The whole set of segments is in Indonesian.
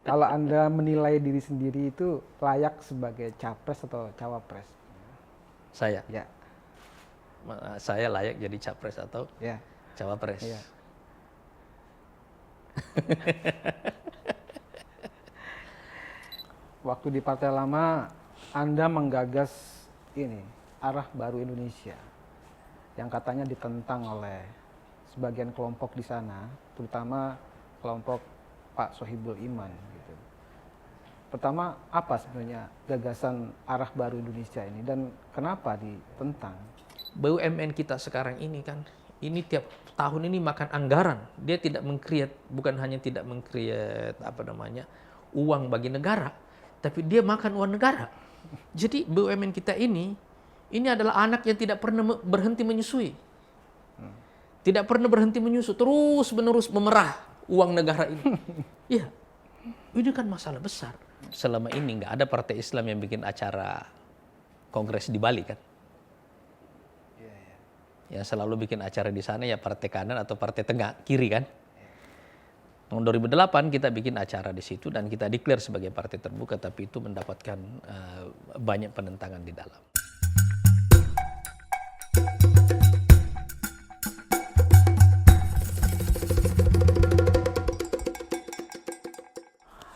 Kalau Anda menilai diri sendiri itu layak sebagai capres atau cawapres? Saya, Ya, saya layak jadi capres atau ya, cawapres. ya. Waktu di Partai Lama, Anda menggagas ini, arah baru Indonesia, yang katanya ditentang oleh sebagian kelompok di sana, terutama kelompok Pak Sohibul Iman. Gitu. Pertama, apa sebenarnya gagasan arah baru Indonesia ini dan kenapa ditentang? BUMN kita sekarang ini kan, ini tiap tahun ini makan anggaran. Dia tidak mengkreat, bukan hanya tidak mengkreat uang bagi negara, tapi dia makan uang negara. Jadi BUMN kita ini adalah anak yang tidak pernah berhenti menyusui. Tidak pernah berhenti menyusu, terus menerus memerah uang negara ini. Iya, ini kan masalah besar. Selama ini nggak ada partai Islam yang bikin acara kongres di Bali kan. Yang selalu bikin acara di sana ya partai kanan atau partai tengah, kiri kan. Tahun 2008 kita bikin acara di situ dan kita declare sebagai partai terbuka, tapi itu mendapatkan banyak penentangan di dalam.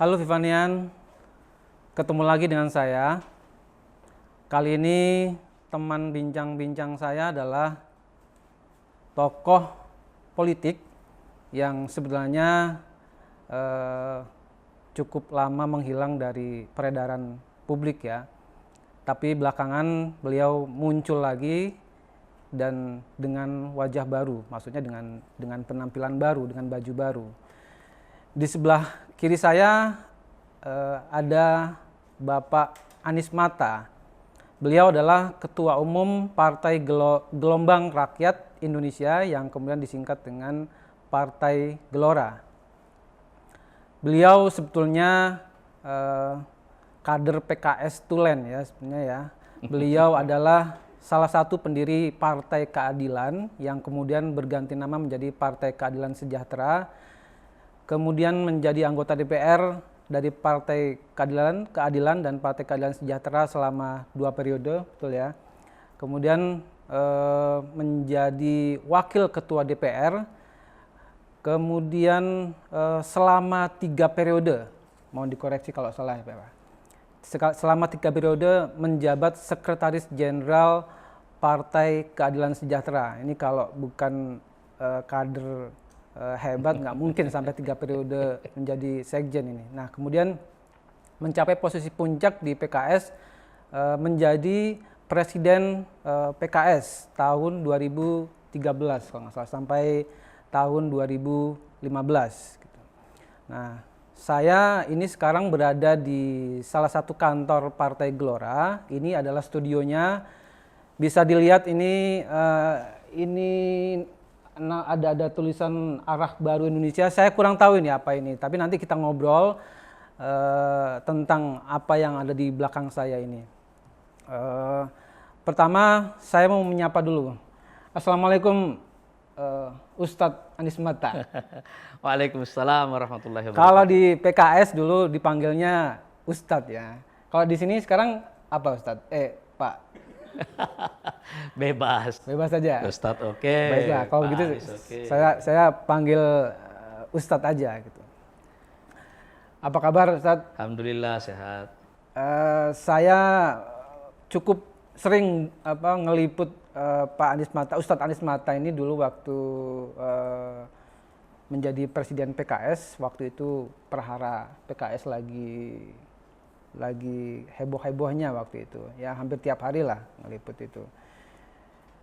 Halo Vivanian, ketemu lagi dengan saya. Kali ini teman bincang-bincang saya adalah tokoh politik yang sebenarnya cukup lama menghilang dari peredaran publik ya. Tapi belakangan beliau muncul lagi dan dengan wajah baru, maksudnya dengan penampilan baru, dengan baju baru. Di sebelah kiri saya ada Bapak Anies Mata. Beliau adalah Ketua Umum Partai Gelombang Rakyat Indonesia yang kemudian disingkat dengan Partai Gelora. Beliau sebetulnya kader PKS Tulen ya sebenarnya ya. Beliau adalah salah satu pendiri Partai Keadilan yang kemudian berganti nama menjadi Partai Keadilan Sejahtera. Kemudian menjadi anggota DPR dari Partai Keadilan dan Partai Keadilan Sejahtera selama 2 periode, betul ya. Kemudian menjadi wakil ketua DPR, kemudian selama 3 periode, mohon dikoreksi kalau salah ya Pak. Selama 3 periode menjabat Sekretaris Jenderal Partai Keadilan Sejahtera. Ini kalau bukan kader hebat nggak mungkin sampai 3 periode menjadi sekjen ini. Nah kemudian mencapai posisi puncak di PKS menjadi presiden PKS tahun 2013 kalau nggak salah sampai tahun 2015. Gitu. Nah saya ini sekarang berada di salah satu kantor Partai Gelora. Ini adalah studionya. Bisa dilihat ini ada tulisan arah baru Indonesia. Saya kurang tahu ini apa ini, tapi nanti kita ngobrol tentang apa yang ada di belakang saya ini. Pertama, saya mau menyapa dulu. Assalamualaikum Ustadz Anies Mata. Waalaikumsalam warahmatullahi wabarakatuh. Kalau di PKS dulu dipanggilnya Ustadz ya. Kalau di sini sekarang apa Ustadz? Pak. Bebas. Bebas saja. Ustadz oke. Baiklah, kalau gitu okay. saya panggil Ustadz aja gitu. Apa kabar Ustadz? Alhamdulillah sehat. Saya cukup sering ngeliput Pak Anies Mata, Ustadz Anies Mata ini dulu waktu menjadi presiden PKS. Waktu itu perhara PKS lagi heboh-hebohnya waktu itu. Ya hampir tiap hari lah ngeliput itu.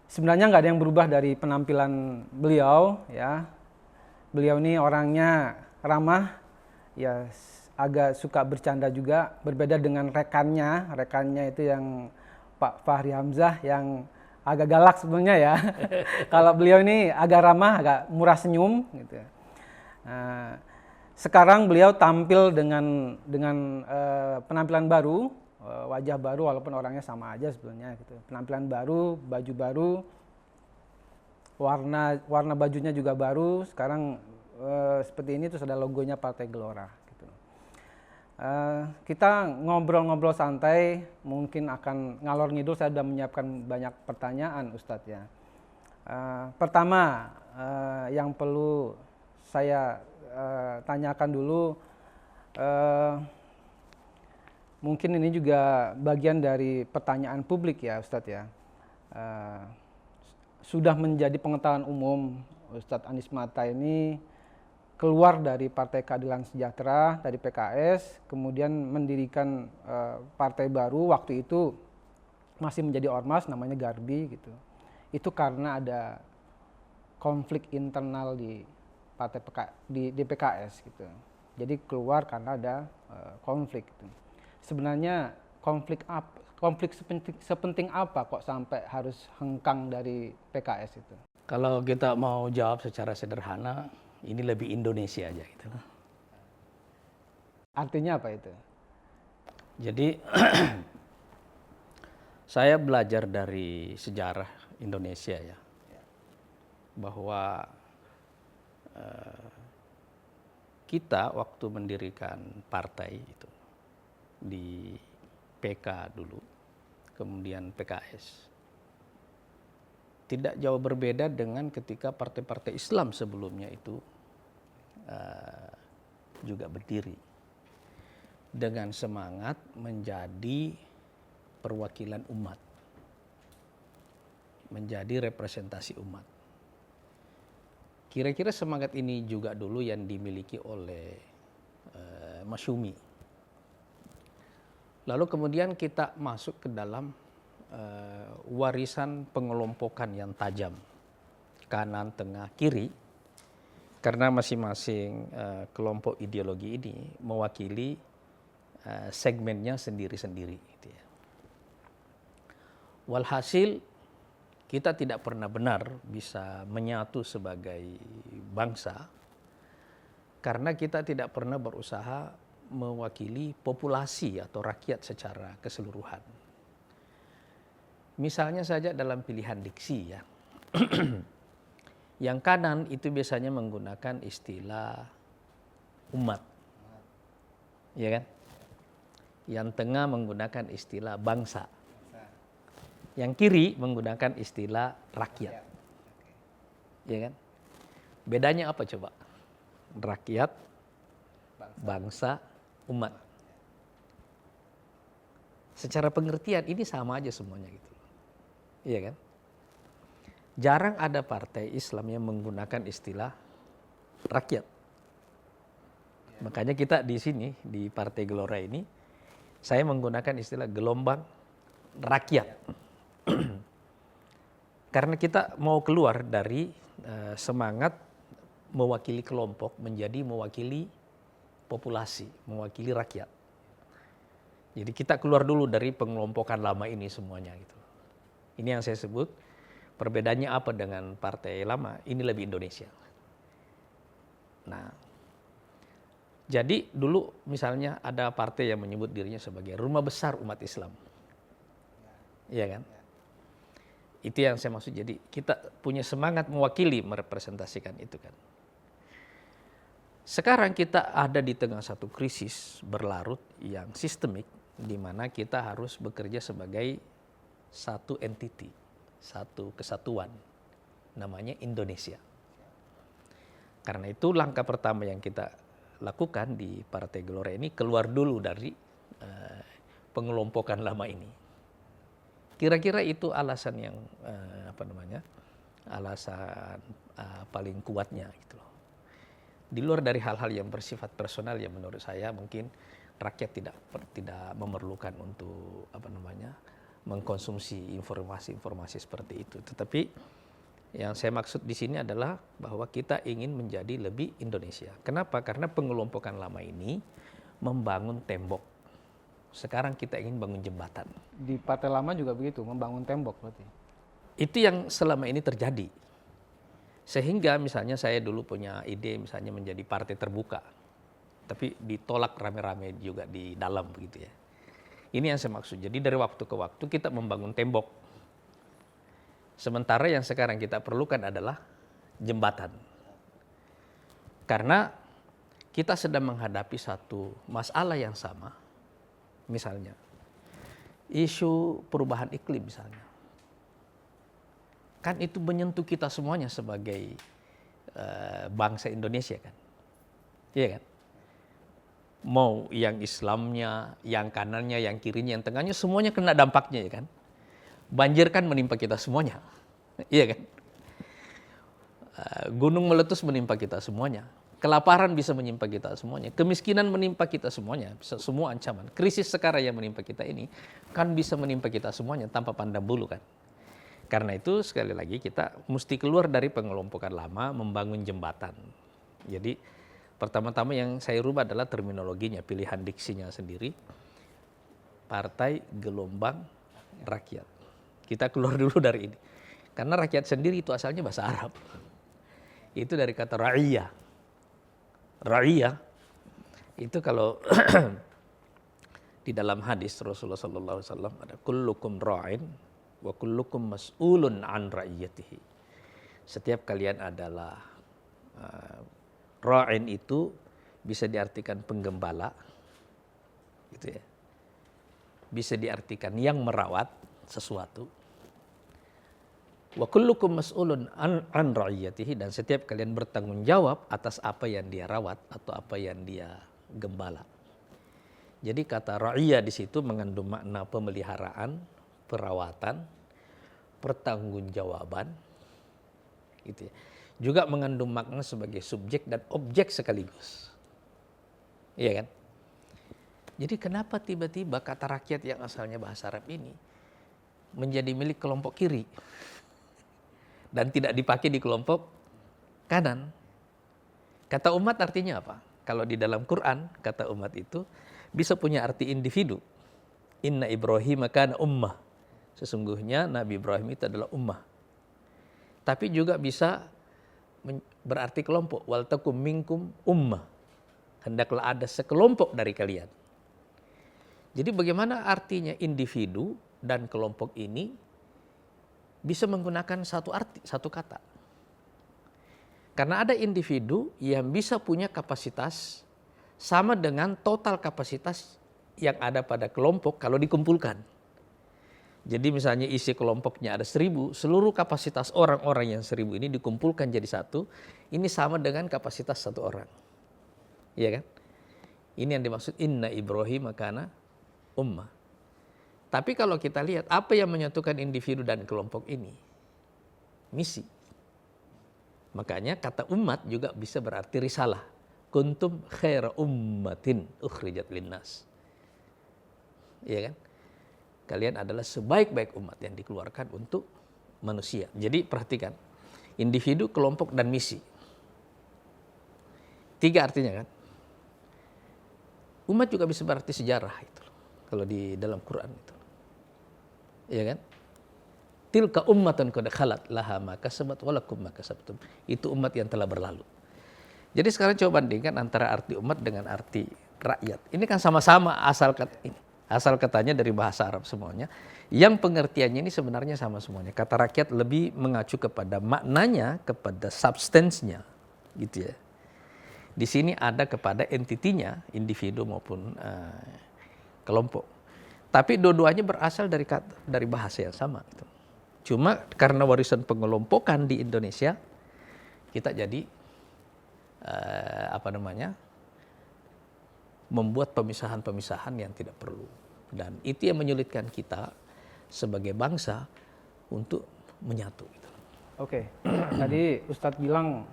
Sebenarnya nggak ada yang berubah dari penampilan beliau ya. Beliau ini orangnya ramah, ya agak suka bercanda juga. Berbeda dengan rekannya itu yang Pak Fahri Hamzah yang agak galak sebenarnya ya. Kalau beliau ini agak ramah, agak murah senyum gitu. Nah, sekarang beliau tampil dengan penampilan baru, wajah baru walaupun orangnya sama aja sebetulnya gitu. Penampilan baru, baju baru, warna bajunya juga baru. Sekarang seperti ini terus ada logonya Partai Gelora gitu. Kita ngobrol-ngobrol santai, mungkin akan ngalor ngidul. Saya sudah menyiapkan banyak pertanyaan, Ustadz ya. Pertama, yang perlu saya tanyakan dulu, mungkin ini juga bagian dari pertanyaan publik ya, Ustadz ya. Sudah menjadi pengetahuan umum, Ustadz Anies Mata ini keluar dari Partai Keadilan Sejahtera, dari PKS, kemudian mendirikan partai baru, waktu itu masih menjadi ormas, namanya Garbi gitu. Itu karena ada konflik internal di di PKS gitu. Jadi keluar karena ada konflik gitu. Sebenarnya konflik sepenting apa kok sampai harus hengkang dari PKS itu? Kalau kita mau jawab secara sederhana, ini lebih Indonesia aja gitu. Artinya apa itu? Jadi saya belajar dari sejarah Indonesia ya, bahwa kita waktu mendirikan partai itu di PK dulu, kemudian PKS, tidak jauh berbeda dengan ketika partai-partai Islam sebelumnya itu juga berdiri dengan semangat menjadi perwakilan umat, menjadi representasi umat. Kira-kira semangat ini juga dulu yang dimiliki oleh Masyumi. Lalu kemudian kita masuk ke dalam warisan pengelompokan yang tajam, kanan, tengah, kiri, karena masing-masing kelompok ideologi ini mewakili segmennya sendiri-sendiri. Gitu ya. Walhasil kita tidak pernah benar bisa menyatu sebagai bangsa karena kita tidak pernah berusaha mewakili populasi atau rakyat secara keseluruhan. Misalnya saja dalam pilihan diksi ya. Yang kanan itu biasanya menggunakan istilah umat. Ya kan? Yang tengah menggunakan istilah bangsa. Yang kiri menggunakan istilah rakyat. Ya kan? Bedanya apa coba? Rakyat, bangsa, umat. Secara pengertian ini sama aja semuanya gitu. Iya kan? Jarang ada partai Islam yang menggunakan istilah rakyat. Makanya kita di sini, di Partai Gelora ini, saya menggunakan istilah gelombang rakyat. Karena kita mau keluar dari semangat mewakili kelompok menjadi mewakili populasi, mewakili rakyat. Jadi kita keluar dulu dari pengelompokan lama ini semuanya gitu. Ini yang saya sebut perbedaannya apa dengan partai lama, ini lebih Indonesia. Nah, jadi dulu misalnya ada partai yang menyebut dirinya sebagai rumah besar umat Islam. Iya kan? Itu yang saya maksud. Jadi kita punya semangat mewakili, merepresentasikan itu kan. Sekarang kita ada di tengah satu krisis berlarut yang sistemik, di mana kita harus bekerja sebagai satu entiti, satu kesatuan, namanya Indonesia. Karena itu langkah pertama yang kita lakukan di Partai Gelora ini keluar dulu dari pengelompokan lama ini. Kira-kira itu alasan yang alasan paling kuatnya gitu loh. Di luar dari hal-hal yang bersifat personal yang menurut saya mungkin rakyat tidak memerlukan untuk mengkonsumsi informasi-informasi seperti itu. Tetapi yang saya maksud di sini adalah bahwa kita ingin menjadi lebih Indonesia. Kenapa? Karena pengelompokan lama ini membangun tembok. Sekarang kita ingin bangun jembatan. Di partai lama juga begitu, membangun tembok berarti. Itu yang selama ini terjadi. Sehingga misalnya saya dulu punya ide misalnya menjadi partai terbuka. Tapi ditolak rame-rame juga di dalam begitu ya. Ini yang saya maksud. Jadi dari waktu ke waktu kita membangun tembok. Sementara yang sekarang kita perlukan adalah jembatan. Karena kita sedang menghadapi satu masalah yang sama, misalnya isu perubahan iklim misalnya, kan itu menyentuh kita semuanya sebagai bangsa Indonesia kan, iya kan? Mau yang Islamnya, yang kanannya, yang kirinya, yang tengahnya, semuanya kena dampaknya ya kan. Banjir kan menimpa kita semuanya, iya kan? Gunung meletus menimpa kita semuanya. Kelaparan bisa menimpa kita semuanya. Kemiskinan menimpa kita semuanya. Bisa semua ancaman. Krisis sekarang yang menimpa kita ini kan bisa menimpa kita semuanya tanpa pandang bulu kan. Karena itu sekali lagi kita mesti keluar dari pengelompokan lama, membangun jembatan. Jadi pertama-tama yang saya rubah adalah terminologinya, pilihan diksinya sendiri. Partai Gelombang Rakyat. Kita keluar dulu dari ini. Karena rakyat sendiri itu asalnya bahasa Arab. Itu dari kata ra'iyah. Ra'iyah itu kalau di dalam hadis Rasulullah SAW ada kullukum ra'in wa kullukum mas'ulun an ra'iyatihi. Setiap kalian adalah ra'in itu bisa diartikan penggembala, gitu ya. Bisa diartikan yang merawat sesuatu. Wa kullukum mas'ulun an ra'iyatihi, dan setiap kalian bertanggung jawab atas apa yang dia rawat atau apa yang dia gembala. Jadi kata ra'iyah di situ mengandung makna pemeliharaan, perawatan, pertanggungjawaban, gitu ya. Juga mengandung makna sebagai subjek dan objek sekaligus. Iya kan? Jadi kenapa tiba-tiba kata rakyat yang asalnya bahasa Arab ini menjadi milik kelompok kiri dan tidak dipakai di kelompok kanan? Kata umat artinya apa? Kalau di dalam Quran, kata umat itu bisa punya arti individu. Inna Ibrahim kana ummah. Sesungguhnya Nabi Ibrahim itu adalah ummah. Tapi juga bisa berarti kelompok. Wal takum minkum ummah. Hendaklah ada sekelompok dari kalian. Jadi bagaimana artinya individu dan kelompok ini bisa menggunakan satu arti, satu kata. Karena ada individu yang bisa punya kapasitas sama dengan total kapasitas yang ada pada kelompok kalau dikumpulkan. Jadi misalnya isi kelompoknya ada 1000, seluruh kapasitas orang-orang yang 1000 ini dikumpulkan jadi satu, ini sama dengan kapasitas satu orang. Iya kan? Ini yang dimaksud inna Ibrahim kana ummah. Tapi kalau kita lihat apa yang menyatukan individu dan kelompok ini? Misi. Makanya kata umat juga bisa berarti risalah. Kuntum khaira ummatin ukhrijat linnas. Iya kan? Kalian adalah sebaik-baik umat yang dikeluarkan untuk manusia. Jadi perhatikan, individu, kelompok, dan misi. 3 artinya kan? Umat juga bisa berarti sejarah itu. Kalau di dalam Quran itu. Iya kan? Tilka ummatun qad khalat laha ma kasabat wa lakum ma kasabtum. Itu umat yang telah berlalu. Jadi sekarang coba bandingkan antara arti umat dengan arti rakyat. Ini kan sama-sama asal katanya dari bahasa Arab semuanya. Yang pengertiannya ini sebenarnya sama semuanya. Kata rakyat lebih mengacu kepada maknanya, kepada substance-nya, gitu ya. Di sini ada kepada entitinya, individu maupun kelompok. Tapi dua-duanya berasal dari bahasa yang sama. Gitu. Cuma karena warisan pengelompokan di Indonesia, kita jadi membuat pemisahan-pemisahan yang tidak perlu. Dan itu yang menyulitkan kita sebagai bangsa untuk menyatu. Gitu. Oke, tadi Ustadz bilang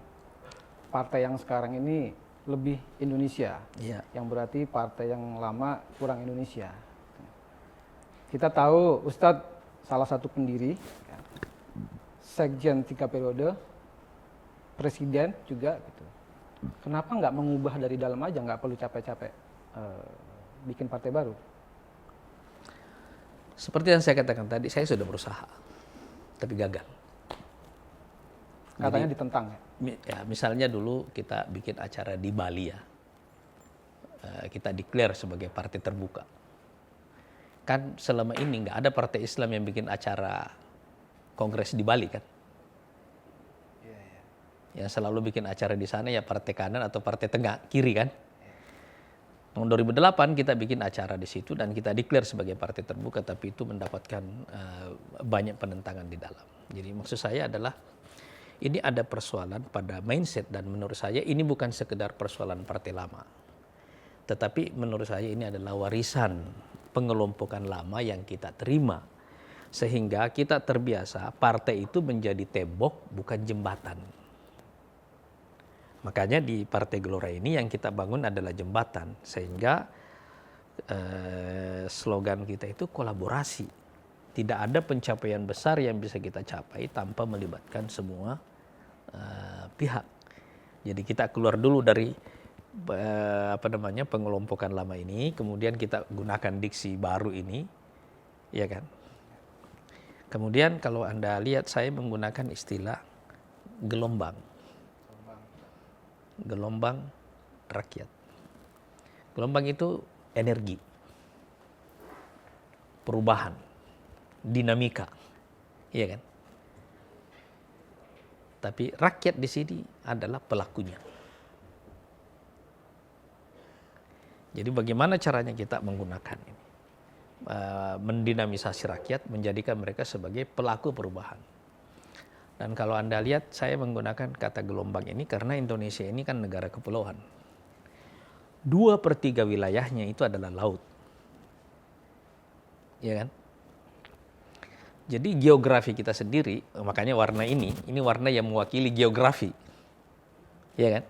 partai yang sekarang ini lebih Indonesia, Iya. yang berarti partai yang lama kurang Indonesia. Kita tahu Ustadz salah satu pendiri, sekjen 3 periode, presiden juga gitu. Kenapa nggak mengubah dari dalam aja, nggak perlu capek-capek bikin partai baru? Seperti yang saya katakan tadi, saya sudah berusaha, tapi gagal. Katanya ditentang ya? Ya, misalnya dulu kita bikin acara di Bali ya, kita declare sebagai partai terbuka. Kan selama ini nggak ada partai Islam yang bikin acara kongres di Bali kan? Yang selalu bikin acara di sana ya partai kanan atau partai tengah, kiri kan. Tahun 2008 kita bikin acara di situ dan kita declare sebagai partai terbuka, tapi itu mendapatkan banyak penentangan di dalam. Jadi maksud saya adalah ini ada persoalan pada mindset, dan menurut saya ini bukan sekedar persoalan partai lama. Tetapi menurut saya ini adalah warisan pengelompokan lama yang kita terima. Sehingga kita terbiasa partai itu menjadi tembok bukan jembatan. Makanya di Partai Gelora ini yang kita bangun adalah jembatan, sehingga slogan kita itu kolaborasi. Tidak ada pencapaian besar yang bisa kita capai tanpa melibatkan semua pihak. Jadi kita keluar dulu dari pengelompokan lama ini, kemudian kita gunakan diksi baru ini, ya kan. Kemudian kalau Anda lihat saya menggunakan istilah gelombang rakyat. Gelombang itu energi, perubahan, dinamika, iya kan? Tapi rakyat di sini adalah pelakunya. Jadi bagaimana caranya kita menggunakan ini? Mendinamisasi rakyat, menjadikan mereka sebagai pelaku perubahan. Dan kalau Anda lihat, saya menggunakan kata gelombang ini karena Indonesia ini kan negara kepulauan. 2/3 wilayahnya itu adalah laut. Ya kan? Jadi geografi kita sendiri, makanya warna ini warna yang mewakili geografi. Ya kan?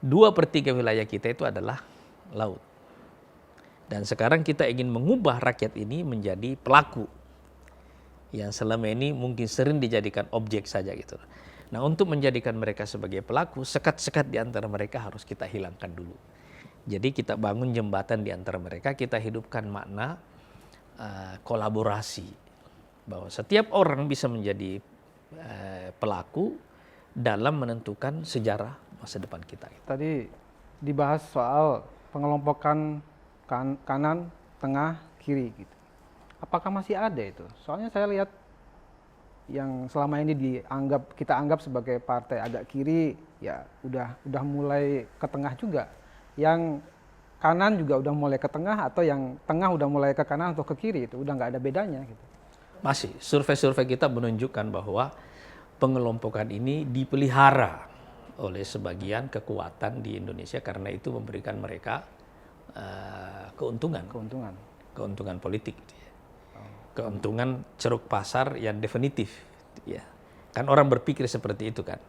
2/3 wilayah kita itu adalah laut. Dan sekarang kita ingin mengubah rakyat ini menjadi pelaku. Yang selama ini mungkin sering dijadikan objek saja gitu. Nah, untuk menjadikan mereka sebagai pelaku, sekat-sekat di antara mereka harus kita hilangkan dulu. Jadi kita bangun jembatan di antara mereka, kita hidupkan makna kolaborasi. Bahwa setiap orang bisa menjadi pelaku dalam menentukan sejarah masa depan kita. Tadi dibahas soal pengelompokan kanan, tengah, kiri gitu. Apakah masih ada itu? Soalnya saya lihat yang selama ini kita anggap sebagai partai agak kiri, ya udah mulai ke tengah juga. Yang kanan juga udah mulai ke tengah, atau yang tengah udah mulai ke kanan atau ke kiri, itu udah nggak ada bedanya gitu. Masih, survei-survei kita menunjukkan bahwa pengelompokan ini dipelihara oleh sebagian kekuatan di Indonesia karena itu memberikan mereka keuntungan politik. Keuntungan ceruk pasar yang definitif, ya. Kan orang berpikir seperti itu kan.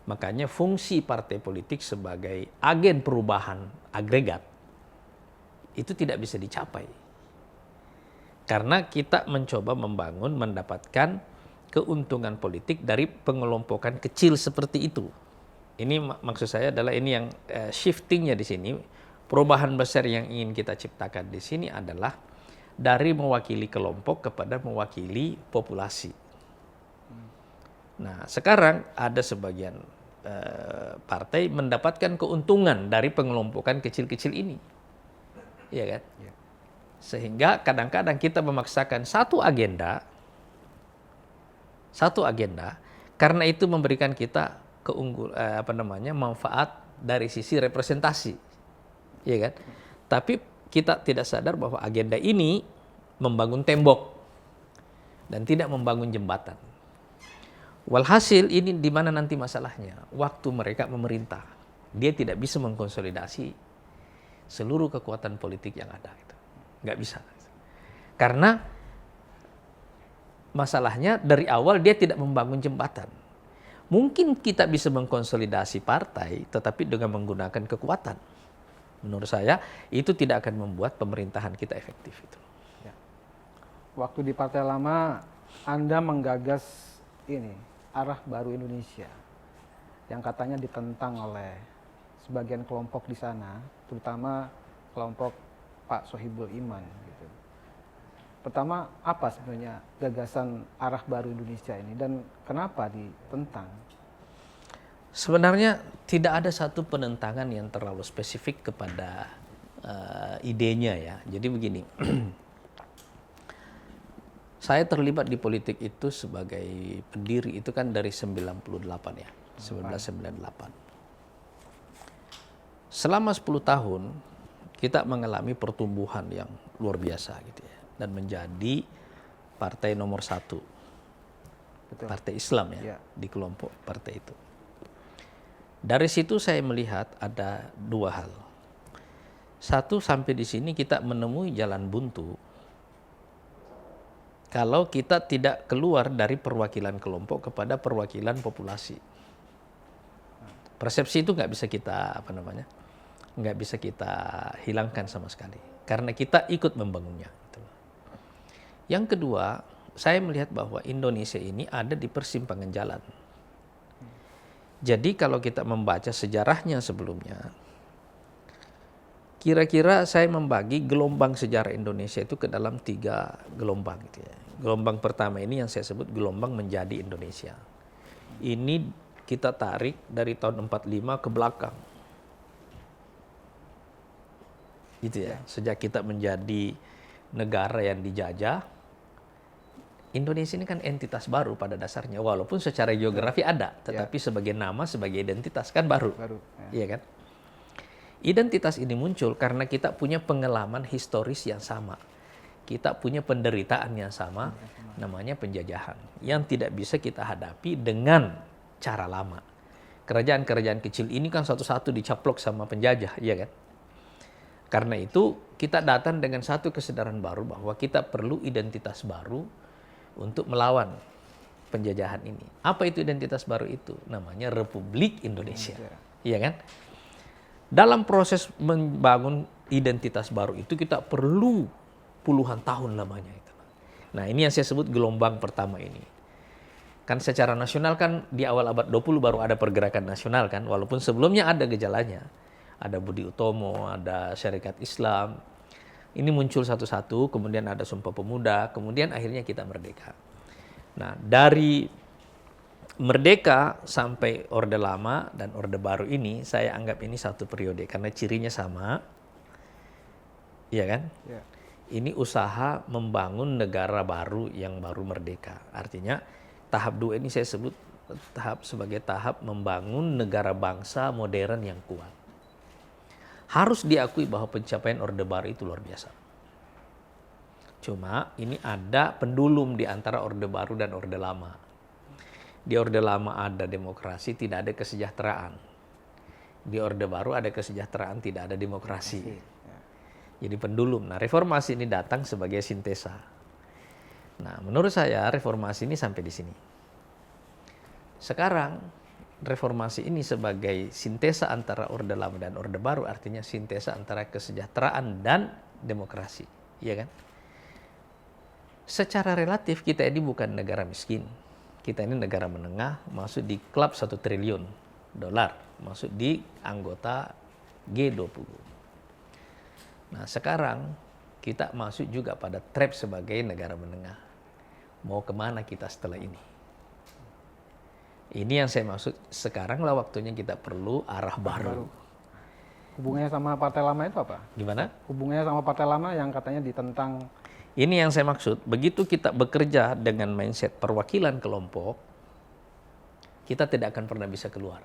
Makanya fungsi partai politik sebagai agen perubahan agregat itu tidak bisa dicapai. Karena kita mencoba mendapatkan keuntungan politik dari pengelompokan kecil seperti itu. Ini maksud saya adalah ini yang shiftingnya di sini. Perubahan besar yang ingin kita ciptakan di sini adalah dari mewakili kelompok kepada mewakili populasi. Nah, sekarang ada sebagian partai mendapatkan keuntungan dari pengelompokan kecil-kecil ini. Iya kan? Ya. Sehingga kadang-kadang kita memaksakan satu agenda karena itu memberikan kita manfaat dari sisi representasi. Iya kan? Tapi kita tidak sadar bahwa agenda ini membangun tembok dan tidak membangun jembatan. Walhasil ini di mana nanti masalahnya? Waktu mereka memerintah, dia tidak bisa mengkonsolidasi seluruh kekuatan politik yang ada. Nggak bisa. Karena masalahnya dari awal dia tidak membangun jembatan. Mungkin kita bisa mengkonsolidasi partai, tetapi dengan menggunakan kekuatan. Menurut saya itu tidak akan membuat pemerintahan kita efektif itu. Ya. Waktu di Partai Lama Anda menggagas ini arah baru Indonesia yang katanya ditentang oleh sebagian kelompok di sana, terutama kelompok Pak Sohibul Iman. Gitu. Pertama, apa sebenarnya gagasan arah baru Indonesia ini dan kenapa ditentang? Sebenarnya tidak ada satu penentangan yang terlalu spesifik kepada idenya ya. Jadi begini, saya terlibat di politik itu sebagai pendiri itu kan dari 98 ya. 1998. Selama 10 tahun kita mengalami pertumbuhan yang luar biasa gitu ya, dan menjadi partai nomor 1, Betul. partai Islam Ya. di kelompok partai itu. Dari situ saya melihat ada 2 hal. Satu, sampai di sini kita menemui jalan buntu kalau kita tidak keluar dari perwakilan kelompok kepada perwakilan populasi. Persepsi itu nggak bisa kita nggak bisa kita hilangkan sama sekali, karena kita ikut membangunnya. Gitu. Yang kedua, saya melihat bahwa Indonesia ini ada di persimpangan jalan. Jadi kalau kita membaca sejarahnya sebelumnya, kira-kira saya membagi gelombang sejarah Indonesia itu ke dalam 3 gelombang. Gitu ya. Gelombang pertama ini yang saya sebut gelombang menjadi Indonesia. Ini kita tarik dari tahun 45 ke belakang. Gitu ya. Sejak kita menjadi negara yang dijajah, Indonesia ini kan entitas baru pada dasarnya. Walaupun secara geografi ada, tetapi sebagai nama, sebagai identitas kan baru. Iya kan? Identitas ini muncul karena kita punya pengalaman historis yang sama. Kita punya penderitaan yang sama, namanya penjajahan. Yang tidak bisa kita hadapi dengan cara lama. Kerajaan-kerajaan kecil ini kan satu-satu dicaplok sama penjajah, iya kan? Karena itu kita datang dengan satu kesadaran baru bahwa kita perlu identitas baru untuk melawan penjajahan ini. Apa itu identitas baru itu? Namanya Republik Indonesia. Iya kan? Dalam proses membangun identitas baru itu kita perlu puluhan tahun lamanya itu. Nah, ini yang saya sebut gelombang pertama ini. Kan secara nasional kan di awal abad 20 baru ada pergerakan nasional kan, walaupun sebelumnya ada gejalanya. Ada Budi Utomo, ada Syarikat Islam. Ini muncul satu-satu, kemudian ada Sumpah Pemuda, kemudian akhirnya kita merdeka. Nah, dari merdeka sampai Orde Lama dan Orde Baru ini, saya anggap ini satu periode, karena cirinya sama. Iya kan? Ya. Ini usaha membangun negara baru yang baru merdeka. Artinya, tahap 2 ini saya sebut sebagai tahap membangun negara bangsa modern yang kuat. Harus diakui bahwa pencapaian Orde Baru itu luar biasa. Cuma ini ada pendulum di antara Orde Baru dan Orde Lama. Di Orde Lama ada demokrasi, tidak ada kesejahteraan. Di Orde Baru ada kesejahteraan, tidak ada demokrasi. Jadi pendulum. Nah, reformasi ini datang sebagai sintesa. Nah, menurut saya reformasi ini sampai di sini. Sekarang reformasi ini sebagai sintesa antara Orde Lama dan Orde Baru, artinya sintesa antara kesejahteraan dan demokrasi, iya kan? Secara relatif kita ini bukan negara miskin, kita ini negara menengah, masuk di klub 1 triliun dolar, masuk di anggota G20. Nah, sekarang kita masuk juga pada trap sebagai negara menengah. Mau kemana kita setelah ini? Ini yang saya maksud, sekaranglah waktunya kita perlu arah baru. Hubungannya sama partai lama itu apa? Gimana? Hubungannya sama partai lama yang katanya ditentang. Ini yang saya maksud, begitu kita bekerja dengan mindset perwakilan kelompok, kita tidak akan pernah bisa keluar.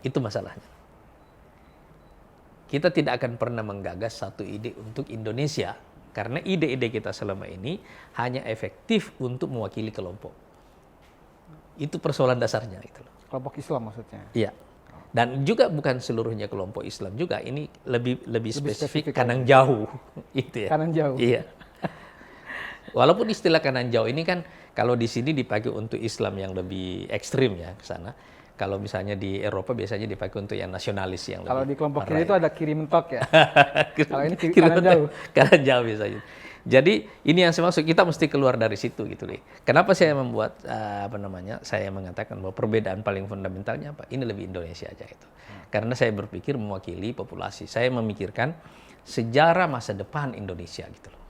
Itu masalahnya. Kita tidak akan pernah menggagas satu ide untuk Indonesia, karena ide-ide kita selama ini hanya efektif untuk mewakili kelompok. Itu persoalan dasarnya itu. Kelompok Islam maksudnya? Iya. Dan juga bukan seluruhnya kelompok Islam juga. Ini lebih spesifik kanan aja. jauh. Itu ya. Kanan jauh? Iya. Walaupun istilah kanan jauh ini kan kalau di sini dipakai untuk Islam yang lebih ekstrim ya ke sana. Kalau misalnya di Eropa biasanya dipakai untuk yang nasionalis yang kalau lebih di kelompok parah. kiri itu ada kiri mentok ya? Kalau ini kiri Kanan kanan jauh? Kanan jauh biasanya. Jadi ini yang saya maksud, kita mesti keluar dari situ gitu deh. Kenapa saya membuat saya mengatakan bahwa perbedaan paling fundamentalnya apa? Ini lebih Indonesia aja itu. Karena saya berpikir mewakili populasi. Saya memikirkan sejarah masa depan Indonesia gitu loh.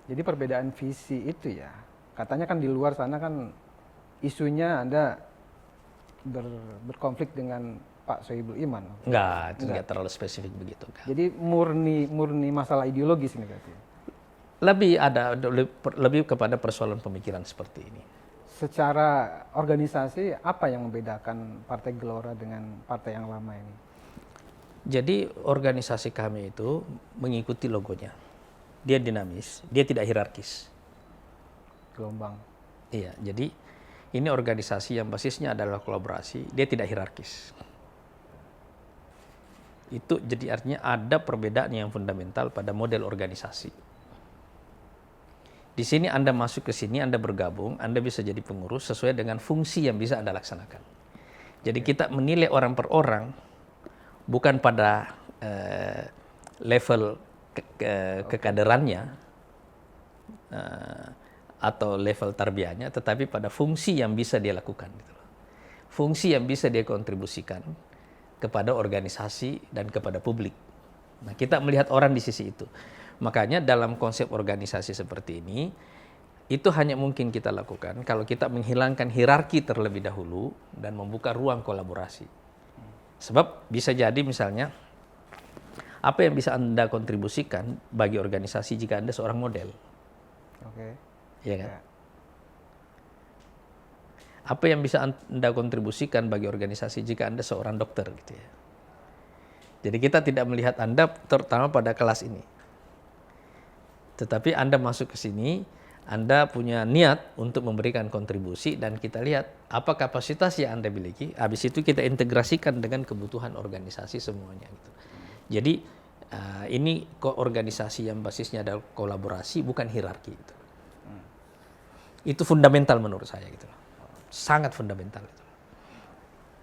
Jadi perbedaan visi itu ya. Katanya kan di luar sana kan isunya Anda berkonflik dengan Pak Sohibul Iman. Enggak, itu enggak terlalu spesifik begitu kan. Jadi murni masalah ideologis ini berarti. Lebih kepada persoalan pemikiran seperti ini. secara organisasi apa yang membedakan Partai Gelora dengan partai yang lama ini? Jadi organisasi kami itu mengikuti logonya. Dia dinamis, dia tidak hierarkis. Gelombang. Iya, jadi ini organisasi yang basisnya adalah kolaborasi, dia tidak hierarkis. Itu jadi artinya ada perbedaan yang fundamental pada model organisasi. Di sini Anda masuk ke sini, Anda bergabung, Anda bisa jadi pengurus sesuai dengan fungsi yang bisa Anda laksanakan. Jadi kita menilai orang per orang bukan pada level kekaderannya atau level tarbiyahnya, tetapi pada fungsi yang bisa dia lakukan. Fungsi yang bisa dia kontribusikan kepada organisasi dan kepada publik. Nah, kita melihat orang di sisi itu. Makanya dalam konsep organisasi seperti ini, itu hanya mungkin kita lakukan kalau kita menghilangkan hierarki terlebih dahulu dan membuka ruang kolaborasi. Sebab bisa jadi misalnya, apa yang bisa Anda kontribusikan bagi organisasi jika Anda seorang model? Oke. Iya kan? Ya. Apa yang bisa Anda kontribusikan bagi organisasi jika Anda seorang dokter gitu ya. Jadi kita tidak melihat Anda terutama pada kelas ini. Tetapi Anda masuk ke sini, Anda punya niat untuk memberikan kontribusi dan kita lihat apa kapasitas yang Anda miliki. Habis itu kita integrasikan dengan kebutuhan organisasi semuanya gitu. Jadi ini organisasi yang basisnya adalah kolaborasi bukan hierarki gitu. Itu fundamental menurut saya gitu. Sangat fundamental itu.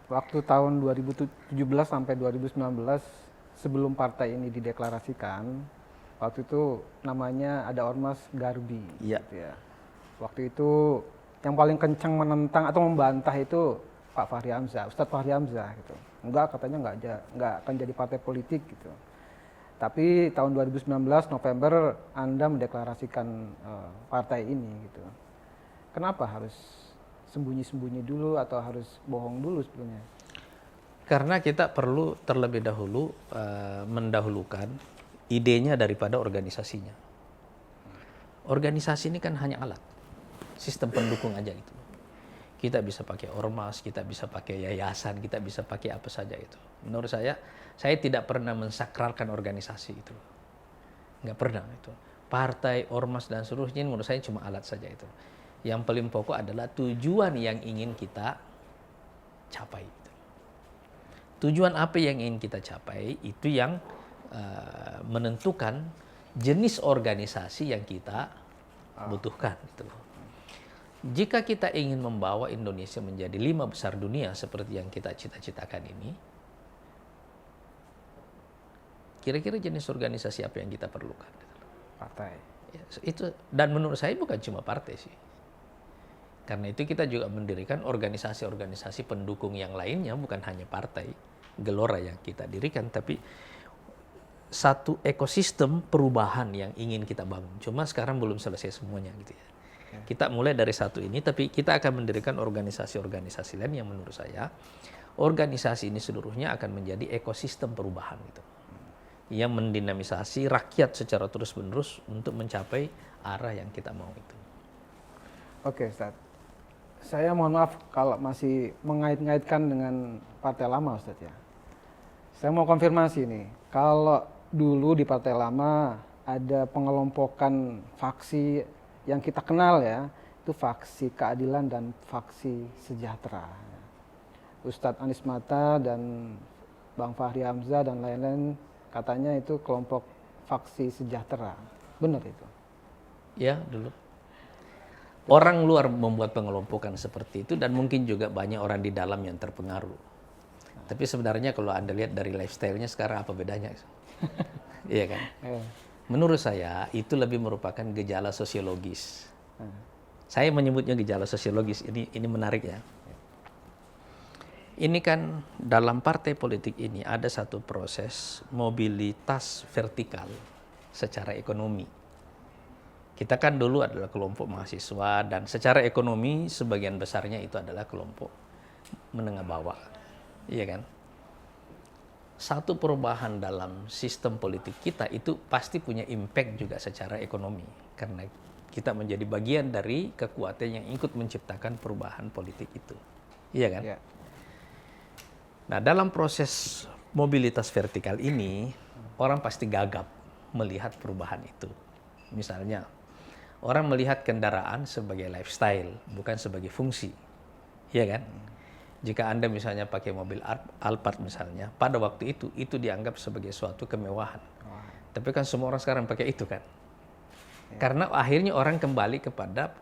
Waktu tahun 2017 sampai 2019 sebelum partai ini dideklarasikan, waktu itu namanya ada Ormas Garbi. Iya. Gitu ya. Waktu itu yang paling kencang menentang atau membantah itu Pak Fahri Hamzah, Ustadz Fahri Hamzah gitu. Enggak, katanya enggak akan jadi partai politik gitu. Tapi tahun 2019 November Anda mendeklarasikan partai ini gitu. Kenapa harus sembunyi-sembunyi dulu atau harus bohong dulu sebetulnya? Karena kita perlu terlebih dahulu mendahulukan idenya daripada organisasinya. Organisasi ini kan hanya alat, sistem pendukung aja gitu. Kita bisa pakai ormas, kita bisa pakai yayasan, kita bisa pakai apa saja itu. Menurut saya tidak pernah mensakralkan organisasi itu. Nggak pernah itu. Partai, ormas, dan seluruhnya menurut saya cuma alat saja itu. Yang paling pokok adalah tujuan yang ingin kita capai. Tujuan apa yang ingin kita capai itu yang menentukan jenis organisasi yang kita butuhkan. Gitu. Jika kita ingin membawa Indonesia menjadi 5 besar dunia seperti yang kita cita-citakan ini, kira-kira jenis organisasi apa yang kita perlukan? Partai. Ya, itu, dan menurut saya bukan cuma partai sih. Karena itu kita juga mendirikan organisasi-organisasi pendukung yang lainnya, bukan hanya partai Gelora yang kita dirikan, tapi satu ekosistem perubahan yang ingin kita bangun. Cuma sekarang belum selesai semuanya gitu ya. Kita mulai dari satu ini, tapi kita akan mendirikan organisasi-organisasi lain yang menurut saya, organisasi ini seluruhnya akan menjadi ekosistem perubahan gitu. Yang mendinamisasi rakyat secara terus-menerus untuk mencapai arah yang kita mau itu. Oke, Ustaz. Saya mohon maaf kalau masih mengait-ngaitkan dengan partai lama, Ustaz ya. Saya mau konfirmasi nih, kalau dulu di partai lama ada pengelompokan faksi yang kita kenal ya, itu faksi keadilan dan faksi sejahtera. Ustadz Anies Mata dan Bang Fahri Hamzah dan lain-lain katanya itu kelompok faksi sejahtera. Benar itu? Ya, dulu. Orang luar membuat pengelompokan seperti itu dan mungkin juga banyak orang di dalam yang terpengaruh. Tapi sebenarnya kalau Anda lihat dari lifestyle-nya sekarang apa bedanya? Iya kan? Menurut saya itu lebih merupakan gejala sosiologis. Saya menyebutnya gejala sosiologis. Ini menarik ya. Ini kan dalam partai politik ini ada satu proses mobilitas vertikal secara ekonomi. Kita kan dulu adalah kelompok mahasiswa dan secara ekonomi sebagian besarnya itu adalah kelompok menengah bawah. Iya kan? Satu perubahan dalam sistem politik kita itu pasti punya impact juga secara ekonomi. Karena Kita menjadi bagian dari kekuatan yang ikut menciptakan perubahan politik itu. Iya kan? Ya. Nah, dalam proses mobilitas vertikal ini, orang pasti gagap melihat perubahan itu. Misalnya, orang melihat kendaraan sebagai lifestyle, bukan sebagai fungsi. Iya kan? Jika Anda misalnya pakai mobil Alphard misalnya, pada waktu itu dianggap sebagai suatu kemewahan. Tapi kan semua orang sekarang pakai itu kan. Karena akhirnya orang kembali kepada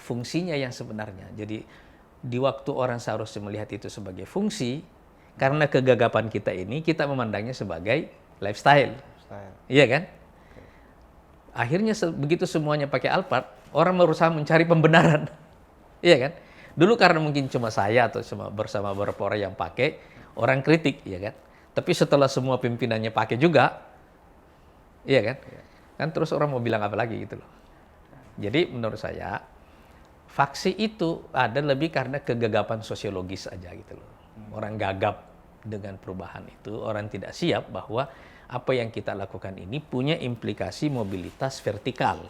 fungsinya yang sebenarnya. Jadi di waktu orang seharusnya melihat itu sebagai fungsi, karena kegagapan kita ini, kita memandangnya sebagai lifestyle. Iya kan? Akhirnya begitu semuanya pakai Alphard, orang berusaha mencari pembenaran. Iya kan? Dulu karena mungkin cuma saya atau bersama beberapa orang yang pakai, orang kritik, ya kan? Tapi setelah semua pimpinannya pakai juga, iya kan? Kan terus orang mau bilang apa lagi gitu loh. Jadi menurut saya, faksi itu ada lebih karena kegagapan sosiologis aja gitu loh. Orang gagap dengan perubahan itu, orang tidak siap bahwa apa yang kita lakukan ini punya implikasi mobilitas vertikal.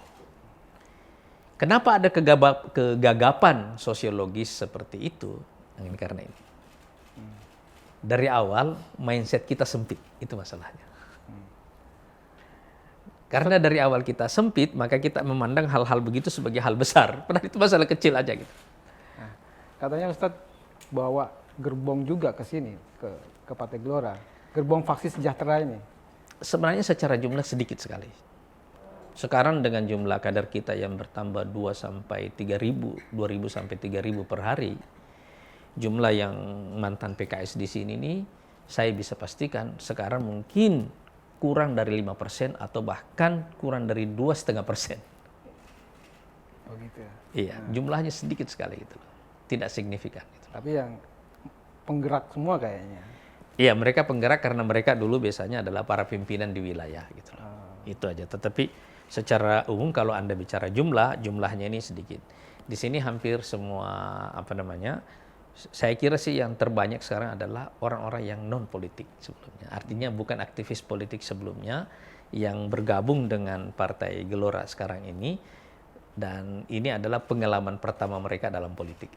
Kenapa ada kegagapan sosiologis seperti itu? Ini karena ini. Dari awal mindset kita sempit, itu masalahnya. Karena dari awal kita sempit, maka kita memandang hal-hal begitu sebagai hal besar. Padahal itu masalah kecil aja gitu. Nah, katanya Ustadz bawa gerbong juga ke sini, ke Partai Gelora. Gerbong faksi sejahtera ini. Sebenarnya secara jumlah sedikit sekali. Sekarang dengan jumlah kader kita yang bertambah 2 sampai 3.000, 2.000 sampai 3.000 per hari, jumlah yang mantan PKS di sini nih, saya bisa pastikan sekarang mungkin kurang dari 5% atau bahkan kurang dari 2,5%. Oh gitu ya? Iya, jumlahnya sedikit sekali gitu. Tidak signifikan. Gitu. Tapi yang penggerak semua kayaknya. Iya, mereka penggerak karena mereka dulu biasanya adalah para pimpinan di wilayah gitu. Itu aja. Tetapi secara umum kalau Anda bicara jumlahnya ini sedikit. Di sini hampir semua saya kira sih yang terbanyak sekarang adalah orang-orang yang non politik sebelumnya. Artinya bukan aktivis politik sebelumnya yang bergabung dengan Partai Gelora sekarang ini, dan ini adalah pengalaman pertama mereka dalam politik.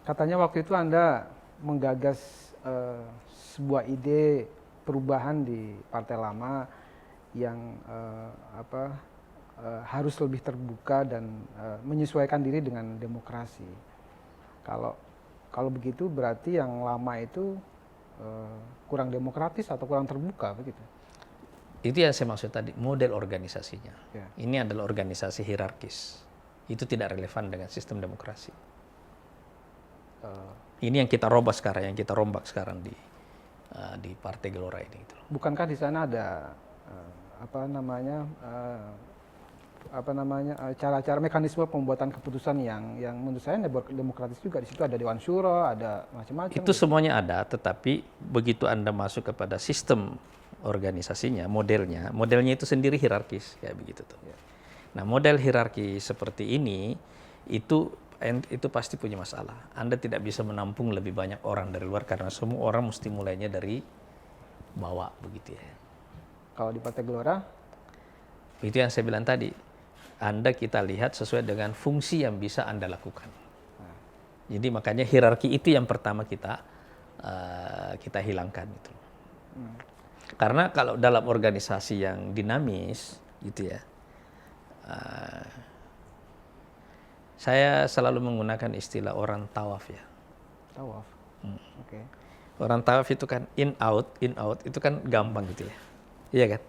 Katanya waktu itu Anda menggagas sebuah ide perubahan di Partai Lama yang harus lebih terbuka dan menyesuaikan diri dengan demokrasi. Kalau begitu berarti yang lama itu kurang demokratis atau kurang terbuka begitu? Itu yang saya maksud tadi, model organisasinya. Ya. Ini adalah organisasi hierarkis. Itu tidak relevan dengan sistem demokrasi. Ini yang kita rombak sekarang di Partai Gelora ini. Gitu. Bukankah di sana ada cara-cara mekanisme pembuatan keputusan yang menurut saya demokratis juga. Di situ ada Dewan Syuro, ada macam-macam. Itu semuanya ada, tetapi begitu Anda masuk kepada sistem organisasinya, modelnya itu sendiri hierarkis kayak begitu tuh. Ya. Nah, model hierarki seperti ini itu pasti punya masalah. Anda tidak bisa menampung lebih banyak orang dari luar karena semua orang mesti mulainya dari bawah begitu ya. Kalau di Partai Gelora, itu yang saya bilang tadi. Kita lihat sesuai dengan fungsi yang bisa Anda lakukan. Jadi makanya hierarki itu yang pertama kita hilangkan itu. Karena kalau dalam organisasi yang dinamis gitu ya, saya selalu menggunakan istilah orang tawaf ya. tawaf. Oke. Orang tawaf itu kan in out itu kan gampang gitu ya. Iya kan?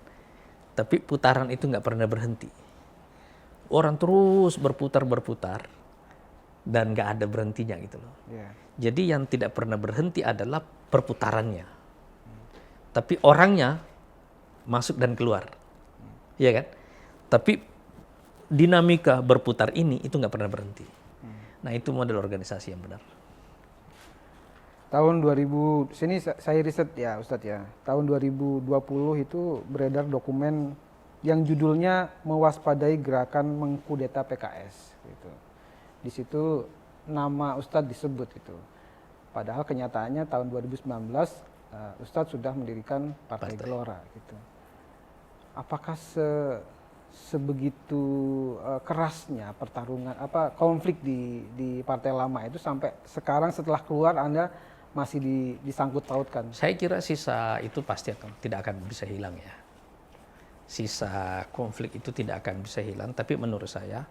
Tapi putaran itu nggak pernah berhenti. Orang terus berputar dan nggak ada berhentinya gitu loh. Yeah. Jadi yang tidak pernah berhenti adalah perputarannya. Tapi orangnya masuk dan keluar. Iya kan? Tapi dinamika berputar ini itu nggak pernah berhenti. Nah, itu model organisasi yang benar. Tahun 2000, sini saya riset ya Ustadz ya. Tahun 2020 itu beredar dokumen yang judulnya mewaspadai gerakan mengkudeta PKS. Gitu. Di situ nama Ustadz disebut gitu. Padahal kenyataannya tahun 2019 Ustadz sudah mendirikan Partai Gelora gitu. apakah sebegitu kerasnya pertarungan konflik di Partai Lama itu sampai sekarang setelah keluar Anda masih disangkut pautkan? Saya kira sisa itu pasti tidak akan bisa hilang ya. Sisa konflik itu tidak akan bisa hilang, tapi menurut saya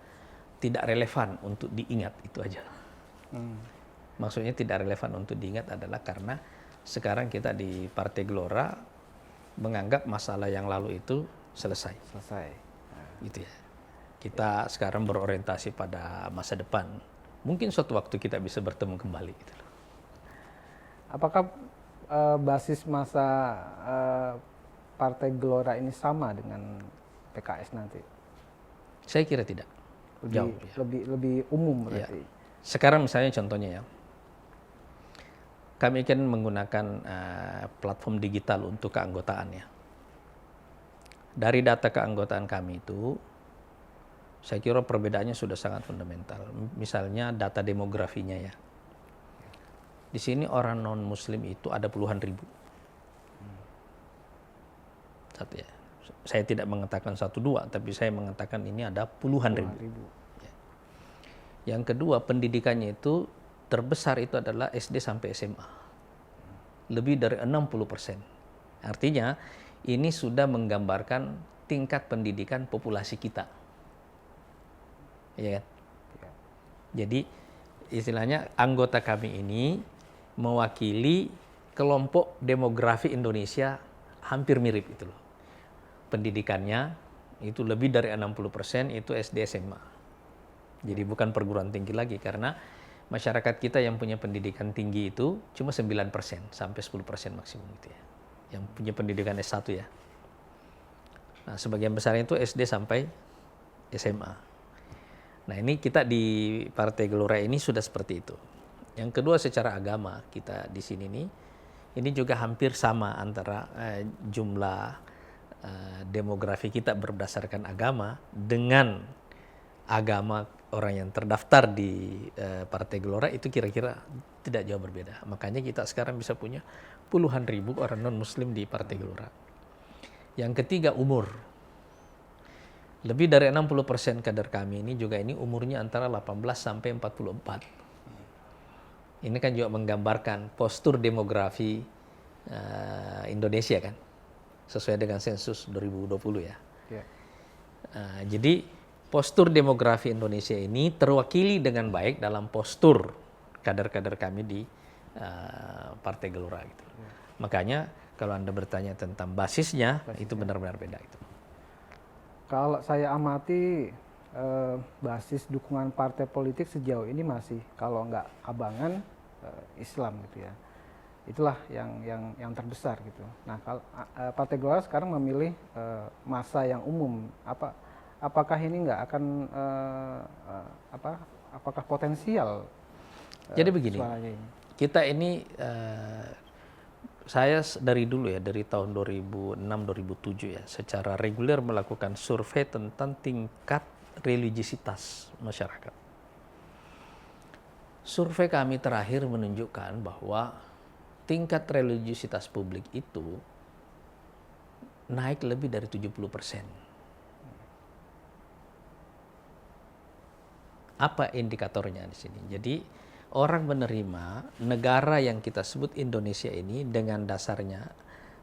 tidak relevan untuk diingat, itu aja. Maksudnya tidak relevan untuk diingat adalah karena sekarang kita di Partai Gelora menganggap masalah yang lalu itu selesai. Gitu ya. Kita sekarang berorientasi pada masa depan. Mungkin suatu waktu kita bisa bertemu kembali gitu loh. Apakah basis masa Partai Gelora ini sama dengan PKS nanti? Saya kira tidak. Jauh, ya. Lebih umum berarti. Ya. Sekarang misalnya contohnya ya, kami kan menggunakan platform digital untuk keanggotaan ya. Dari data keanggotaan kami itu, saya kira perbedaannya sudah sangat fundamental. Misalnya data demografinya ya. Di sini orang non-Muslim itu ada puluhan ribu. Satu ya. Saya tidak mengatakan 1-2, tapi saya mengatakan ini ada puluhan ribu. Ya. Yang kedua, pendidikannya itu terbesar itu adalah SD sampai SMA. Lebih dari 60%. Artinya, ini sudah menggambarkan tingkat pendidikan populasi kita. Ya kan? Jadi, istilahnya anggota kami ini mewakili kelompok demografi Indonesia hampir mirip itu loh. Pendidikannya itu lebih dari 60% itu SD SMA. Jadi bukan perguruan tinggi lagi karena masyarakat kita yang punya pendidikan tinggi itu cuma 9% sampai 10% maksimum gitu ya. Yang punya pendidikan S1 ya. Nah, sebagian besar itu SD sampai SMA. Nah, ini kita di Partai Gelora ini sudah seperti itu. Yang kedua secara agama kita di sini nih ini juga hampir sama antara jumlah demografi kita berdasarkan agama dengan agama orang yang terdaftar di Partai Gelora itu kira-kira tidak jauh berbeda. Makanya kita sekarang bisa punya puluhan ribu orang non-Muslim di Partai Gelora. Yang ketiga umur. Lebih dari 60% kader kami ini juga ini umurnya antara 18 sampai 44. Ini kan juga menggambarkan postur demografi Indonesia kan. Sesuai dengan sensus 2020 ya. Jadi postur demografi Indonesia ini terwakili dengan baik dalam postur kader-kader kami di Partai Gelora gitu. Makanya kalau Anda bertanya tentang basisnya itu benar-benar beda itu. Kalau saya amati basis dukungan partai politik sejauh ini masih kalau nggak abangan Islam gitu ya. Itulah yang terbesar gitu. Nah, kalau Partai Gelora sekarang memilih masa yang umum, apakah ini nggak akan apakah potensial? Jadi begini, kita ini saya dari dulu ya, dari tahun 2006-2007 ya, secara reguler melakukan survei tentang tingkat religiositas masyarakat. Survei kami terakhir menunjukkan bahwa tingkat religiositas publik itu naik lebih dari 70%. Apa indikatornya di sini? Jadi orang menerima negara yang kita sebut Indonesia ini dengan dasarnya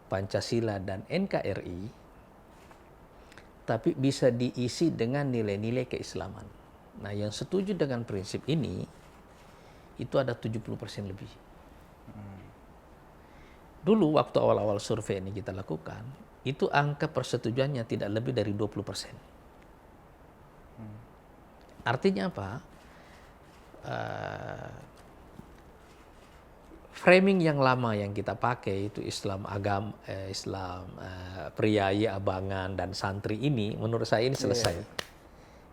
Pancasila dan NKRI, tapi bisa diisi dengan nilai-nilai keislaman. Nah, yang setuju dengan prinsip ini itu ada 70% lebih. Dulu waktu awal-awal survei ini kita lakukan, itu angka persetujuannya tidak lebih dari 20%. Artinya apa? Framing yang lama yang kita pakai itu Islam priayi, abangan, dan santri ini menurut saya ini selesai.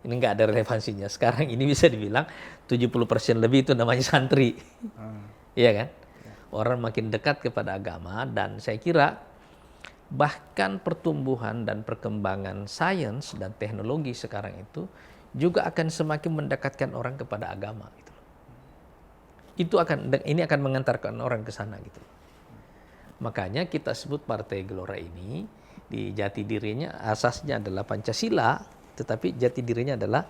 Ini nggak ada relevansinya. Sekarang ini bisa dibilang 70% lebih itu namanya santri. Iya kan? Orang makin dekat kepada agama dan saya kira bahkan pertumbuhan dan perkembangan sains dan teknologi sekarang itu juga akan semakin mendekatkan orang kepada agama gitu. Ini akan mengantarkan orang ke sana gitu. Makanya kita sebut Partai Gelora ini Di jati dirinya asasnya adalah Pancasila, tetapi jati dirinya adalah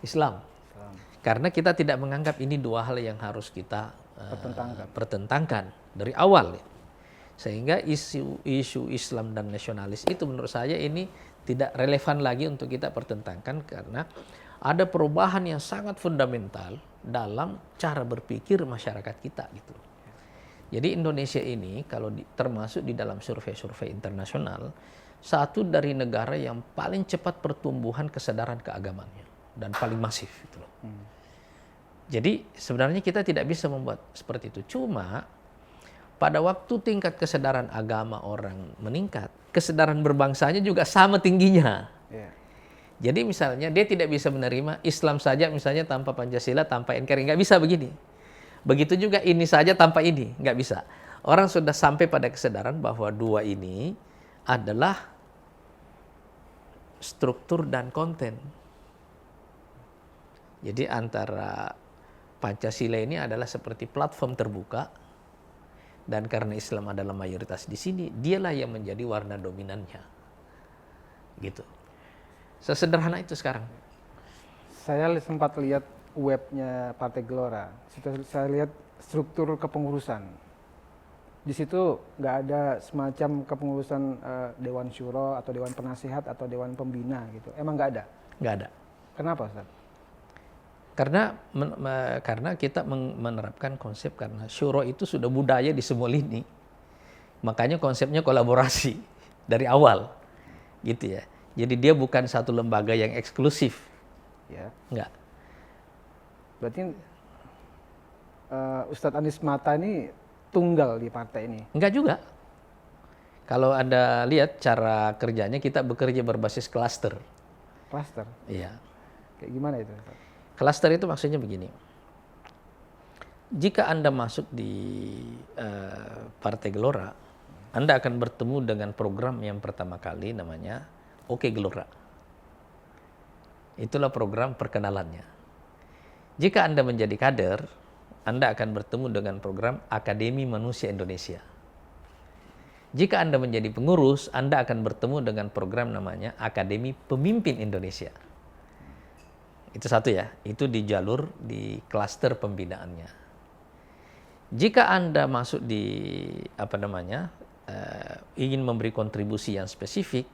Islam. Karena kita tidak menganggap ini dua hal yang harus kita pertentangkan dari awal. Sehingga isu Islam dan nasionalis itu menurut saya ini tidak relevan lagi untuk kita pertentangkan, karena ada perubahan yang sangat fundamental dalam cara berpikir masyarakat kita gitu. Jadi Indonesia ini kalau termasuk di dalam survei-survei internasional, satu dari negara yang paling cepat pertumbuhan kesadaran keagamannya dan paling masif gitu loh. Jadi sebenarnya kita tidak bisa membuat seperti itu. Cuma pada waktu tingkat kesadaran agama orang meningkat, kesadaran berbangsanya juga sama tingginya. Jadi misalnya dia tidak bisa menerima Islam saja misalnya tanpa Pancasila, tanpa NKRI, nggak bisa begini. Begitu juga ini saja tanpa ini, nggak bisa. Orang sudah sampai pada kesadaran bahwa dua ini adalah struktur dan konten. Jadi antara Pancasila ini adalah seperti platform terbuka, dan karena Islam adalah mayoritas di sini, dialah yang menjadi warna dominannya. Gitu. Sesederhana itu sekarang. Saya sempat lihat webnya Partai Gelora. Saya lihat struktur kepengurusan. Di situ nggak ada semacam kepengurusan Dewan Syuro atau Dewan Penasihat atau Dewan Pembina gitu. Emang nggak ada? Nggak ada. Kenapa, Ustaz? Karena kita menerapkan konsep, karena syuro itu sudah budaya di semua lini. Makanya konsepnya kolaborasi dari awal. Gitu ya. Jadi dia bukan satu lembaga yang eksklusif. Ya. Enggak. Berarti Ustadz Anies Mata ini tunggal di partai ini? Enggak juga. Kalau Anda lihat cara kerjanya, kita bekerja berbasis klaster. Klaster? Iya. Kayak gimana itu? Klaster itu maksudnya begini. Jika Anda masuk di Partai Gelora, Anda akan bertemu dengan program yang pertama kali namanya Oke Gelora. Itulah program perkenalannya. Jika Anda menjadi kader, Anda akan bertemu dengan program Akademi Manusia Indonesia. Jika Anda menjadi pengurus, Anda akan bertemu dengan program namanya Akademi Pemimpin Indonesia. Itu satu ya, itu di jalur di klaster pembinaannya. Jika Anda masuk di ingin memberi kontribusi yang spesifik,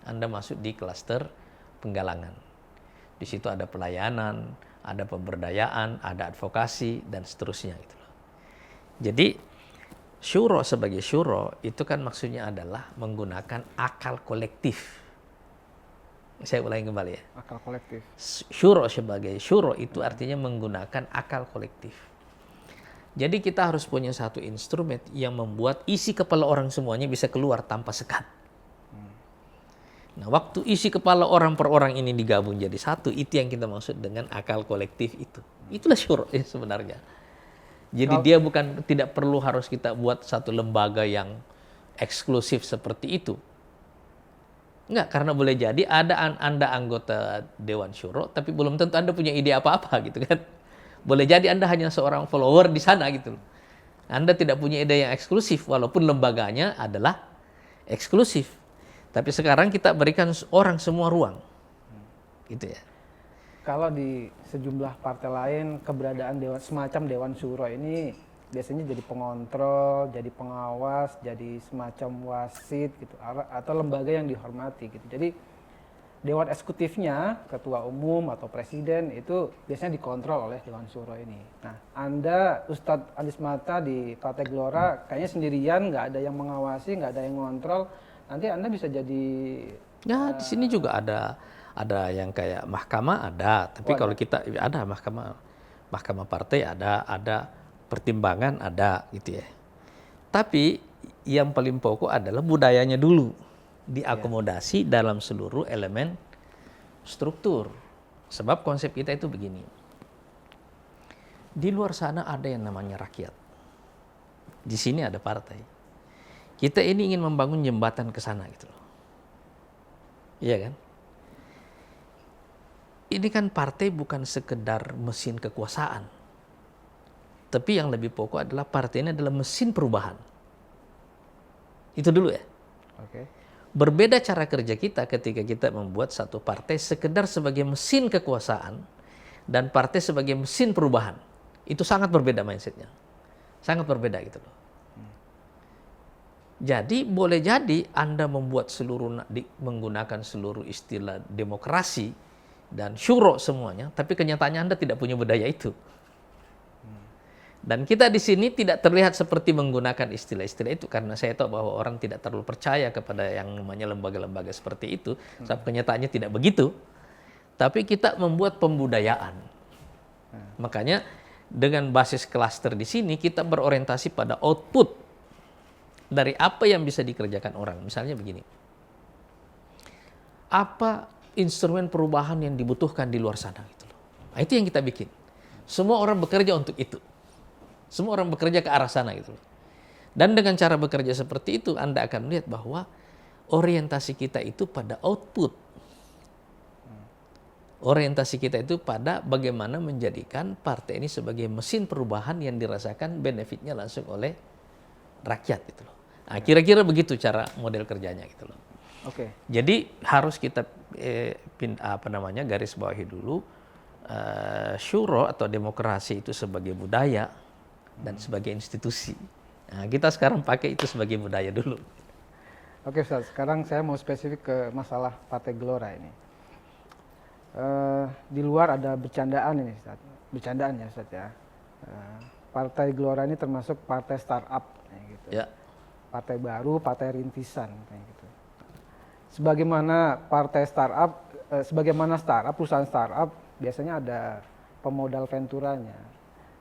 Anda masuk di klaster penggalangan. Di situ ada pelayanan, ada pemberdayaan, ada advokasi, dan seterusnya. Gitu loh. Jadi, syuro sebagai syuro itu kan maksudnya adalah menggunakan akal kolektif. Saya ulangi kembali ya. Akal kolektif. Syuro sebagai syuro itu artinya menggunakan akal kolektif. Jadi kita harus punya satu instrumen yang membuat isi kepala orang semuanya bisa keluar tanpa sekat. Nah, waktu isi kepala orang per orang ini digabung jadi satu, itu yang kita maksud dengan akal kolektif itu. Itulah syuro sebenarnya. Jadi dia bukan, tidak perlu harus kita buat satu lembaga yang eksklusif seperti itu. Enggak, karena boleh jadi ada Anda anggota Dewan Syuro, tapi belum tentu Anda punya ide apa-apa gitu kan. Boleh jadi Anda hanya seorang follower di sana gitu. Anda tidak punya ide yang eksklusif, walaupun lembaganya adalah eksklusif. Tapi sekarang kita berikan orang semua ruang. Gitu ya. Kalau di sejumlah partai lain, keberadaan semacam Dewan Syuro ini biasanya jadi pengontrol, jadi pengawas, jadi semacam wasit gitu, atau lembaga yang dihormati gitu. Jadi Dewan Eksekutifnya, Ketua Umum atau Presiden itu biasanya dikontrol oleh Dewan Syuro ini. Nah, Anda Ustadz Anies Mata di Partai Gelora kayaknya sendirian, nggak ada yang mengawasi, nggak ada yang mengontrol. Nanti Anda bisa jadi ya di sini juga ada yang kayak mahkamah ada, tapi kalau kita ada mahkamah partai ada pertimbangan ada gitu ya. Tapi yang paling pokok adalah budayanya dulu diakomodasi dalam seluruh elemen struktur. Sebab konsep kita itu begini. Di luar sana ada yang namanya rakyat. Di sini ada partai. Kita ini ingin membangun jembatan ke sana gitu loh. Iya kan? Ini kan partai bukan sekedar mesin kekuasaan. Tapi yang lebih pokok adalah partai ini adalah mesin perubahan. Itu dulu ya. Oke. Berbeda cara kerja kita ketika kita membuat satu partai sekedar sebagai mesin kekuasaan dan partai sebagai mesin perubahan. Itu sangat berbeda mindsetnya. Sangat berbeda gitu loh. Jadi boleh jadi Anda membuat menggunakan seluruh istilah demokrasi dan syuro semuanya, tapi kenyataannya Anda tidak punya budaya itu. Dan kita di sini tidak terlihat seperti menggunakan istilah-istilah itu karena saya tahu bahwa orang tidak terlalu percaya kepada yang namanya lembaga-lembaga seperti itu. Sebab kenyataannya tidak begitu. Tapi kita membuat pembudayaan. Makanya dengan basis klaster di sini kita berorientasi pada output dari apa yang bisa dikerjakan orang. Misalnya begini. Apa instrumen perubahan yang dibutuhkan di luar sana gitu loh. Nah, itu yang kita bikin. Semua orang bekerja untuk itu. Semua orang bekerja ke arah sana gitu. Dan dengan cara bekerja seperti itu, Anda akan melihat bahwa orientasi kita itu pada output. Orientasi kita itu pada bagaimana menjadikan partai ini sebagai mesin perubahan yang dirasakan benefitnya langsung oleh rakyat gitu loh. Nah, kira-kira begitu cara model kerjanya gitu loh. Oke. Jadi harus kita garis bawahi dulu syuro atau demokrasi itu sebagai budaya dan sebagai institusi. Nah, kita sekarang pakai itu sebagai budaya dulu. Oke Ustaz, sekarang saya mau spesifik ke masalah Partai Gelora ini. Di luar ada bercandaan ini Ustaz. Bercandaan ya Ustaz ya. Partai Gelora ini termasuk partai startup gitu. Ya. Partai baru, partai rintisan kayak gitu. Sebagaimana partai startup, perusahaan startup biasanya ada pemodal venturanya.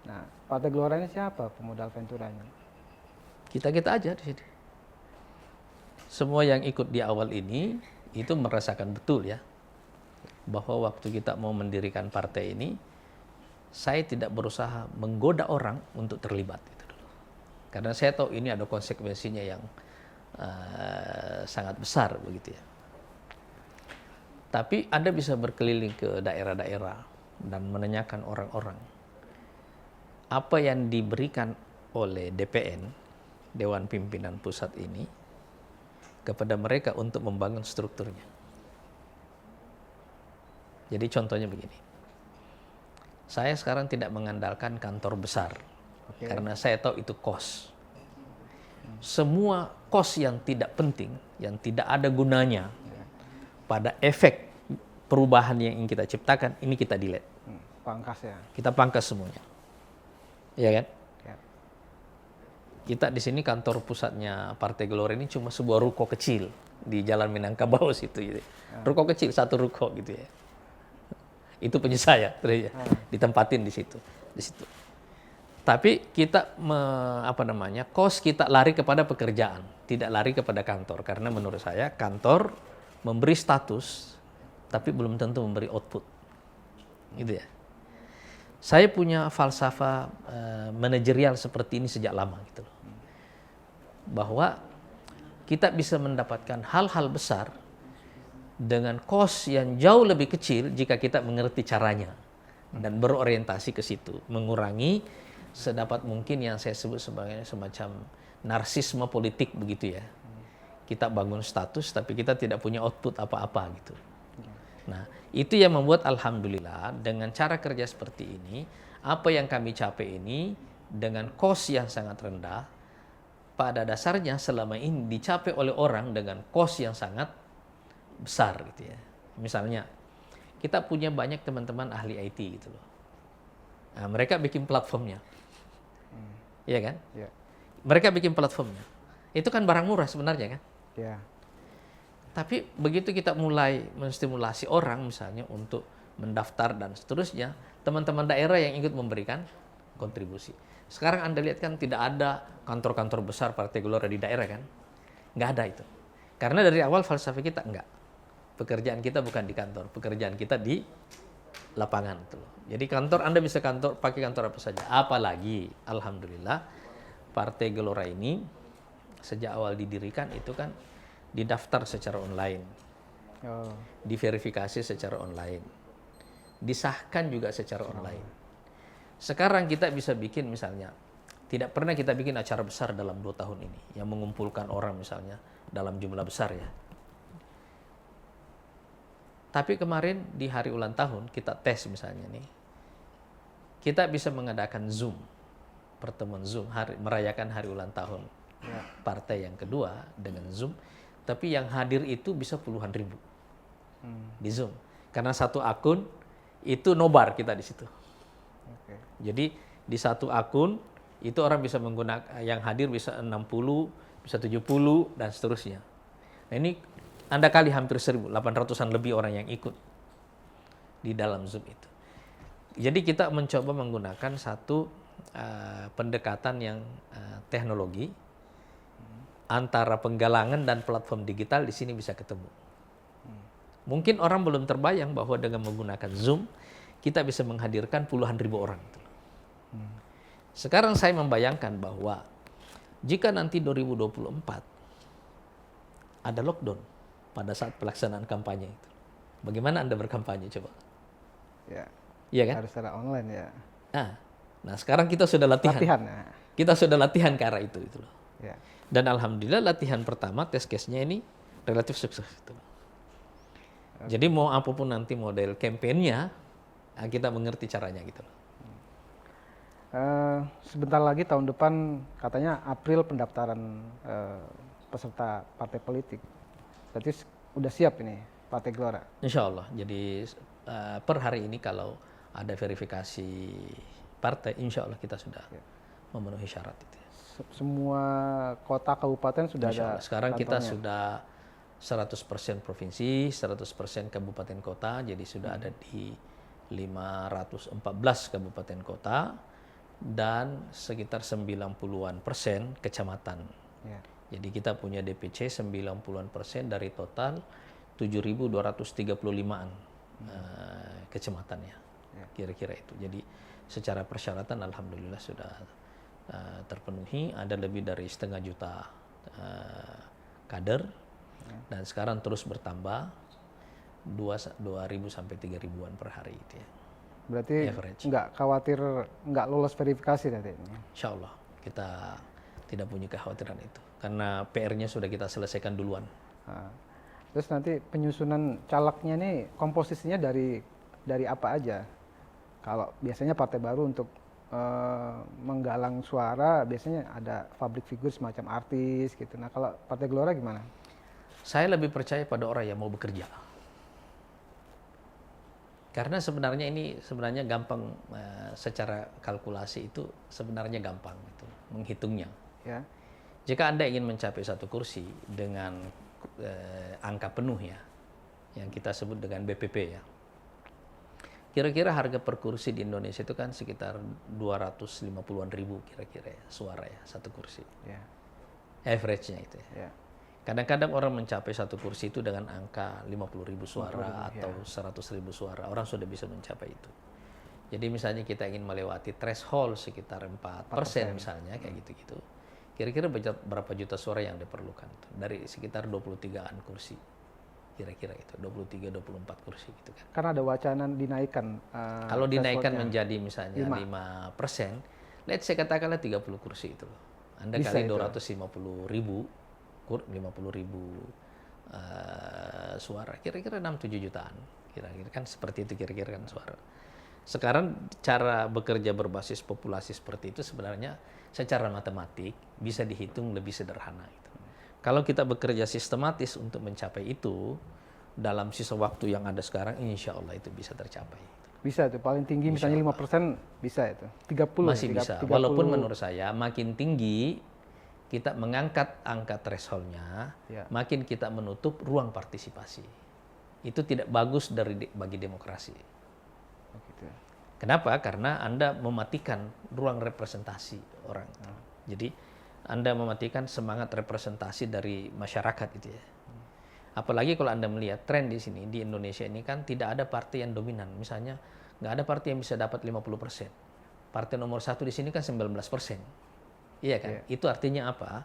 Nah, Partai Gelora ini siapa pemodal venturanya? Kita-kita aja di sini. Semua yang ikut di awal ini itu merasakan betul ya bahwa waktu kita mau mendirikan partai ini, saya tidak berusaha menggoda orang untuk terlibat gitu dulu. Karena saya tahu ini ada konsekuensinya yang sangat besar begitu ya. Tapi Anda bisa berkeliling ke daerah-daerah dan menanyakan orang-orang apa yang diberikan oleh DPN, Dewan Pimpinan Pusat ini, kepada mereka untuk membangun strukturnya. Jadi contohnya begini, saya sekarang tidak mengandalkan kantor besar, karena saya tahu itu kos. Semua kos yang tidak penting, yang tidak ada gunanya pada efek perubahan yang ingin kita ciptakan, ini kita delete. Pangkas ya. Kita pangkas semuanya. Iya kan? Ya. Kita di sini kantor pusatnya Partai Gelora ini cuma sebuah ruko kecil di Jalan Minangkabau situ gitu. Ruko kecil, satu ruko gitu ya. Itu punya saya, ditempatin di situ. Tapi kita kos kita lari kepada pekerjaan, tidak lari kepada kantor karena menurut saya kantor memberi status tapi belum tentu memberi output. Gitu ya. Saya punya falsafah manajerial seperti ini sejak lama gitu loh. Bahwa kita bisa mendapatkan hal-hal besar dengan kos yang jauh lebih kecil jika kita mengerti caranya dan berorientasi ke situ, mengurangi sedapat mungkin yang saya sebut sebagai semacam narsisme politik begitu ya. Kita bangun status tapi kita tidak punya output apa-apa gitu. Nah, itu yang membuat alhamdulillah dengan cara kerja seperti ini, apa yang kami capai ini dengan kos yang sangat rendah, pada dasarnya selama ini dicapai oleh orang dengan kos yang sangat besar gitu ya. Misalnya, kita punya banyak teman-teman ahli IT gitu loh. Nah, mereka bikin platformnya. Iya kan? Ya. Mereka bikin platformnya. Itu kan barang murah sebenarnya kan? Ya. Tapi begitu kita mulai menstimulasi orang misalnya untuk mendaftar dan seterusnya, teman-teman daerah yang ikut memberikan kontribusi. Sekarang Anda lihat kan tidak ada kantor-kantor besar Partai Gelora di daerah kan? Nggak ada itu. Karena dari awal falsafah kita enggak. Pekerjaan kita bukan di kantor, pekerjaan kita di lapangan. Jadi kantor Anda bisa pakai kantor apa saja. Apalagi alhamdulillah Partai Gelora ini sejak awal didirikan itu kan didaftar secara online, diverifikasi secara online, disahkan juga secara online. Sekarang kita bisa bikin misalnya, tidak pernah kita bikin acara besar dalam 2 tahun ini yang mengumpulkan orang misalnya dalam jumlah besar ya. Tapi kemarin di hari ulang tahun kita tes misalnya nih, kita bisa mengadakan Zoom, pertemuan Zoom, merayakan hari ulang tahun partai yang kedua dengan Zoom, tapi yang hadir itu bisa puluhan ribu di Zoom. Karena satu akun itu nobar kita di situ. Jadi di satu akun itu orang bisa menggunakan, yang hadir bisa 60, bisa 70 dan seterusnya. Nah ini Anda kali hampir 1.800-an lebih orang yang ikut di dalam Zoom itu. Jadi kita mencoba menggunakan satu pendekatan yang teknologi antara penggalangan dan platform digital di sini bisa ketemu. Mungkin orang belum terbayang bahwa dengan menggunakan Zoom kita bisa menghadirkan puluhan ribu orang. Sekarang saya membayangkan bahwa jika nanti 2024 ada lockdown pada saat pelaksanaan kampanye itu, bagaimana Anda berkampanye coba? Ya. Iya kan? Harus secara online ya. Nah sekarang kita sudah latihan. Ya. Kita sudah latihan ke arah itu loh. Ya. Dan alhamdulillah latihan pertama test case-nya ini relatif sukses itu. Jadi mau apapun nanti model kampanyenya, kita mengerti caranya gitu loh. Sebentar lagi tahun depan katanya April pendaftaran peserta partai politik. Berarti udah siap ini Partai Gelora? Insya Allah. Jadi per hari ini kalau ada verifikasi partai, insya Allah kita sudah memenuhi syarat itu. Semua kota kabupaten sudah Insya ada. Allah. Sekarang kita kantornya. sudah 100% provinsi, 100% kabupaten kota. Jadi sudah ada di 514 kabupaten kota dan sekitar 90-an% kecamatan. Ya. Jadi kita punya DPC 90-an% dari total 7.235-an kecamatannya, kira-kira itu. Jadi secara persyaratan alhamdulillah sudah terpenuhi. Ada lebih dari 500.000 kader dan sekarang terus bertambah 2.000 sampai 3.000-an per hari itu ya. Berarti Average. nggak khawatir nggak lolos verifikasi nanti? Insya Allah kita tidak punya kekhawatiran itu karena PR-nya sudah kita selesaikan duluan. Nah, terus nanti penyusunan calegnya nih komposisinya dari apa aja? Kalau biasanya partai baru untuk menggalang suara biasanya ada public figure semacam artis gitu. Nah kalau Partai Gelora gimana? Saya lebih percaya pada orang yang mau bekerja. Karena sebenarnya gampang secara kalkulasi itu sebenarnya gampang itu menghitungnya. Ya. Jika Anda ingin mencapai satu kursi dengan angka penuh ya, yang kita sebut dengan BPP ya. Kira-kira harga per kursi di Indonesia itu kan sekitar 250-an ribu kira-kira ya, suara ya, satu kursi. Ya. Average-nya itu ya. Ya. Kadang-kadang orang mencapai satu kursi itu dengan angka 50.000 suara 50.000, atau 100.000 suara. Orang sudah bisa mencapai itu. Jadi misalnya kita ingin melewati threshold sekitar 4% misalnya, kayak gitu-gitu. Kira-kira berapa juta suara yang diperlukan? Dari sekitar 23-an kursi. Kira-kira itu, 23-24 kursi gitu kan. Karena ada wacana dinaikkan. Kalau dinaikkan thresholdnya. menjadi misalnya 5%, let's say katakanlah 30 kursi itu loh. Anda Bisa kali itu. 250.000 suara, kira-kira 6-7 jutaan. Kira-kira kan seperti itu kira-kira kan suara. Sekarang cara bekerja berbasis populasi seperti itu sebenarnya secara matematik bisa dihitung lebih sederhana itu. Kalau kita bekerja sistematis untuk mencapai itu dalam sisa waktu yang ada sekarang, insya Allah itu bisa tercapai. Bisa itu paling tinggi misalnya 5% bisa itu. 30 Masih bisa. 30. Walaupun menurut saya makin tinggi kita mengangkat angka threshold-nya, makin kita menutup ruang partisipasi. Itu tidak bagus bagi demokrasi. Begitu. Kenapa? Karena Anda mematikan ruang representasi orang. Jadi Anda mematikan semangat representasi dari masyarakat itu ya. Apalagi kalau Anda melihat tren di sini di Indonesia ini kan tidak ada partai yang dominan. Misalnya nggak ada partai yang bisa dapat 50%. Partai nomor 1 di sini kan 19%. Iya kan? Yeah. Itu artinya apa?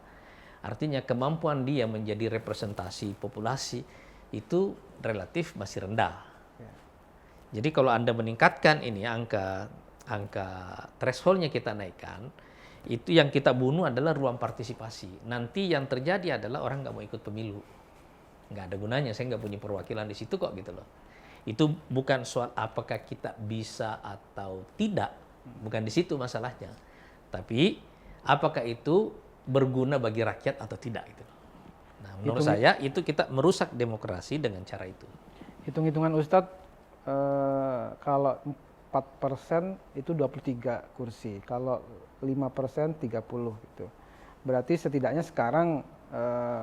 Artinya kemampuan dia menjadi representasi populasi itu relatif masih rendah. Yeah. Jadi kalau Anda meningkatkan ini angka threshold-nya kita naikkan, itu yang kita bunuh adalah ruang partisipasi. Nanti yang terjadi adalah orang nggak mau ikut pemilu. nggak ada gunanya, saya nggak punya perwakilan di situ kok gitu loh. Itu bukan soal apakah kita bisa atau tidak, bukan di situ masalahnya. Tapi apakah itu berguna bagi rakyat atau tidak gitu loh. Nah, menurut saya itu kita merusak demokrasi dengan cara itu. Hitung-hitungan Ustadz, kalau 4% itu 23 kursi, kalau 5% 30 gitu. Berarti setidaknya sekarang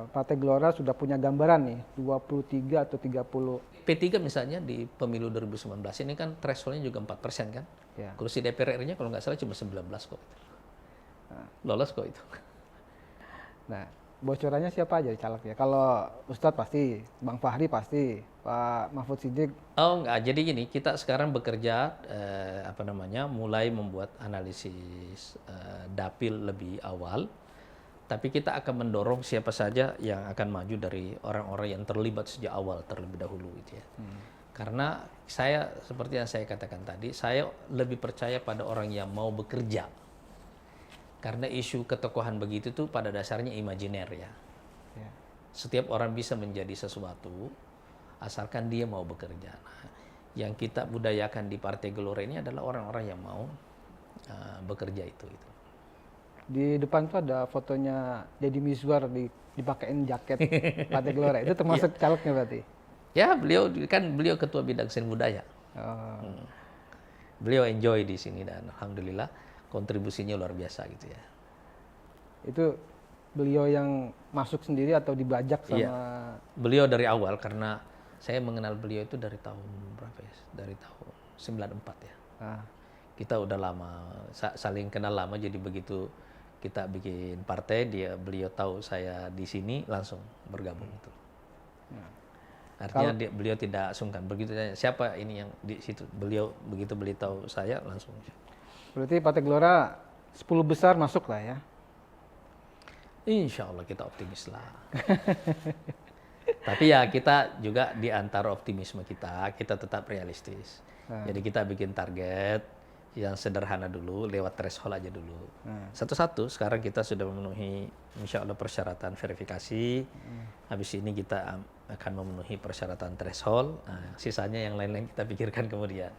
Partai Gelora sudah punya gambaran nih, 23 atau 30. P3 misalnya di pemilu 2019 ini kan thresholdnya juga 4% kan. Ya. Kursi DPR-nya kalau nggak salah cuma 19 kok. Lolos kok itu. Nah, bocorannya siapa aja calegnya? Kalau Ustadz pasti, Bang Fahri pasti, Pak Mahfud Siddiq. Oh enggak, jadi gini, kita sekarang bekerja mulai membuat analisis dapil lebih awal. Tapi kita akan mendorong siapa saja yang akan maju dari orang-orang yang terlibat sejak awal terlebih dahulu gitu ya. Karena saya seperti yang saya katakan tadi, saya lebih percaya pada orang yang mau bekerja. Karena isu ketokohan begitu tuh pada dasarnya imajiner ya. Setiap orang bisa menjadi sesuatu asalkan dia mau bekerja. Nah, yang kita budayakan di Partai Gelora ini adalah orang-orang yang mau bekerja itu. Di depan tuh ada fotonya Deddy Mizwar dipakein jaket Partai Gelora. Itu termasuk calegnya berarti? Ya, beliau ketua bidang seni budaya. Beliau enjoy di sini dan alhamdulillah kontribusinya luar biasa gitu ya. Itu beliau yang masuk sendiri atau dibajak sama? Iya. Beliau dari awal karena saya mengenal beliau itu dari tahun berapa ya? Dari tahun 94 ya. Kita udah lama saling kenal lama, jadi begitu kita bikin partai beliau tahu saya di sini langsung bergabung itu. Artinya beliau tidak sungkan, begitu siapa ini yang di situ, begitu beliau tahu saya langsung. Berarti Partai Gelora 10 besar masuk lah ya? Insya Allah kita optimis lah. Tapi ya kita juga di antara optimisme kita tetap realistis. Jadi kita bikin target yang sederhana dulu, lewat threshold aja dulu. Satu-satu, sekarang kita sudah memenuhi insya Allah persyaratan verifikasi. Habis ini kita akan memenuhi persyaratan threshold. Nah, sisanya yang lain-lain kita pikirkan kemudian.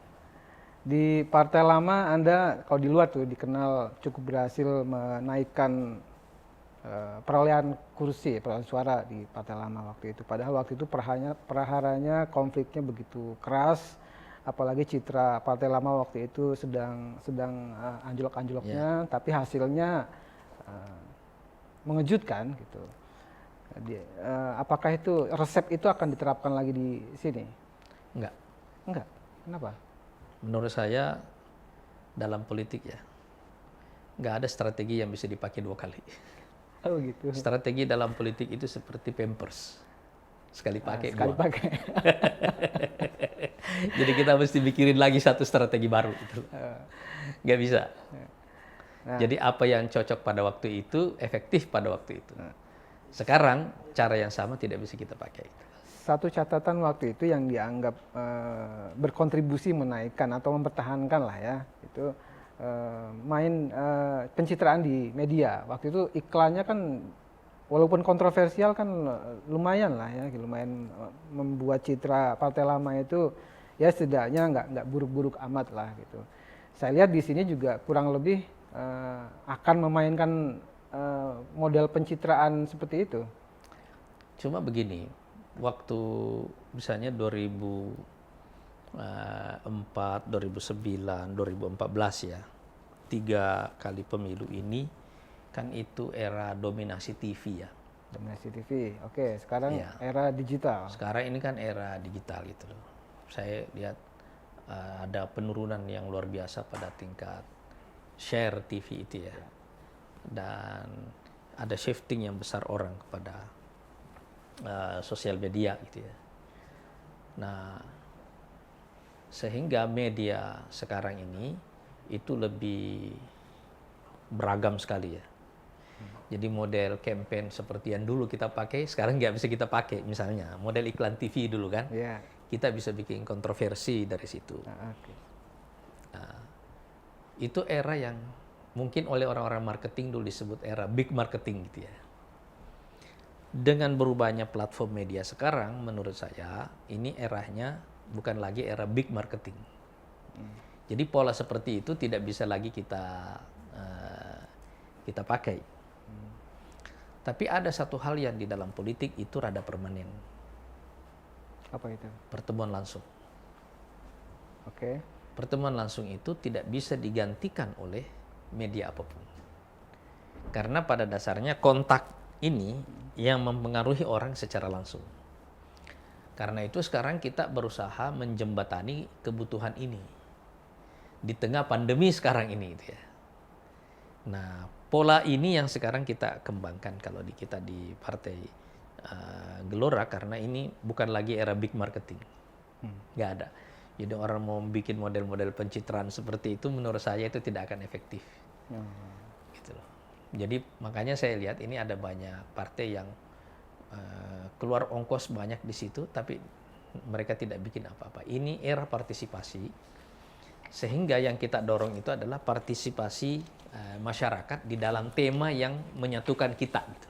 Di partai lama Anda kalau di luar tuh dikenal cukup berhasil menaikkan perolehan kursi, perolehan suara di partai lama waktu itu. Padahal waktu itu praharanya konfliknya begitu keras, apalagi citra partai lama waktu itu sedang anjlok-anjloknya, tapi hasilnya mengejutkan gitu. Apakah itu resep itu akan diterapkan lagi di sini? Enggak. Kenapa? Menurut saya dalam politik ya, nggak ada strategi yang bisa dipakai 2 kali. Oh gitu. Strategi dalam politik itu seperti Pampers, sekali pakai. Jadi kita mesti bikin lagi satu strategi baru gitu. Nggak bisa. Jadi apa yang cocok pada waktu itu efektif pada waktu itu. Sekarang cara yang sama tidak bisa kita pakai. Satu catatan waktu itu yang dianggap berkontribusi menaikkan atau mempertahankan lah ya, itu pencitraan di media. Waktu itu iklannya kan walaupun kontroversial kan lumayan lah ya, lumayan membuat citra partai lama itu ya setidaknya nggak buruk-buruk amat lah gitu. Saya lihat di sini juga kurang lebih akan memainkan model pencitraan seperti itu. Cuma begini, waktu misalnya 2004, 2009, 2014 ya, 3 kali pemilu ini kan itu era dominasi TV ya. Dominasi TV, oke. Sekarang era digital. Sekarang ini kan era digital gitu loh. Saya lihat ada penurunan yang luar biasa pada tingkat share TV itu ya. Dan ada shifting yang besar orang kepada sosial media gitu ya. Nah, sehingga media sekarang ini itu lebih beragam sekali ya. Jadi model campaign seperti yang dulu kita pakai sekarang nggak bisa kita pakai. Misalnya model iklan TV dulu kan, kita bisa bikin kontroversi dari situ. Nah, itu era yang mungkin oleh orang-orang marketing dulu disebut era big marketing gitu ya. Dengan berubahnya platform media sekarang, menurut saya ini eranya bukan lagi era big marketing. Jadi pola seperti itu tidak bisa lagi kita pakai. Tapi ada satu hal yang di dalam politik itu rada permanen. Apa itu? Pertemuan langsung. Oke. Pertemuan langsung itu tidak bisa digantikan oleh media apapun. Karena pada dasarnya kontak ini yang mempengaruhi orang secara langsung. Karena itu sekarang kita berusaha menjembatani kebutuhan ini di tengah pandemi sekarang ini, gitu ya. Nah, pola ini yang sekarang kita kembangkan kalau kita di Partai Gelora, karena ini bukan lagi era big marketing, nggak ada. Jadi orang mau bikin model-model pencitraan seperti itu, menurut saya itu tidak akan efektif. Gitu loh. Jadi makanya saya lihat ini ada banyak partai yang keluar ongkos banyak di situ, tapi mereka tidak bikin apa-apa. Ini era partisipasi, sehingga yang kita dorong itu adalah partisipasi masyarakat di dalam tema yang menyatukan kita. Gitu.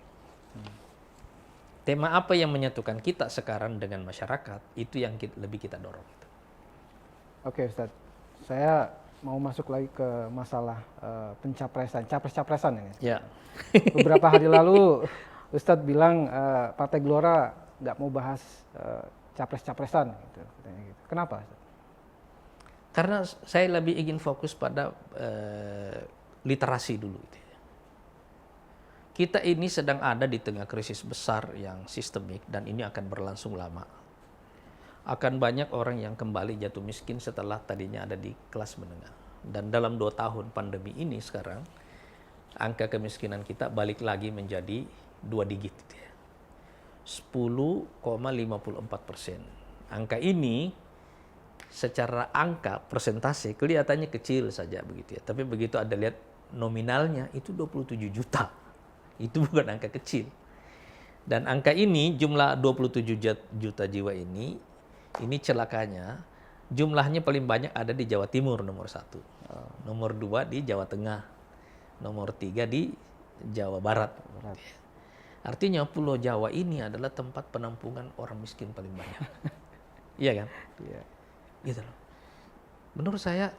Tema apa yang menyatukan kita sekarang dengan masyarakat, itu yang lebih kita dorong. Gitu. Oke Ustadz, saya mau masuk lagi ke masalah pencapresan, capres-capresan ini. Ya. Beberapa hari lalu Ustadz bilang Partai Gelora nggak mau bahas capres-capresan, gitu. Kenapa? Ustadz? Karena saya lebih ingin fokus pada literasi dulu. Gitu. Kita ini sedang ada di tengah krisis besar yang sistemik dan ini akan berlangsung lama. Akan banyak orang yang kembali jatuh miskin setelah tadinya ada di kelas menengah. Dan dalam 2 tahun pandemi ini sekarang, angka kemiskinan kita balik lagi menjadi 2 digit. Gitu ya. 10,54%. Angka ini secara angka persentase kelihatannya kecil saja begitu ya. Tapi begitu ada lihat nominalnya itu 27 juta. Itu bukan angka kecil. Dan angka ini jumlah 27 juta jiwa ini celakanya jumlahnya paling banyak ada di Jawa Timur nomor 1. Nomor 2 di Jawa Tengah. Nomor 3 di Jawa Barat. Artinya Pulau Jawa ini adalah tempat penampungan orang miskin paling banyak. Iya kan? Iya. Gitu loh. Menurut saya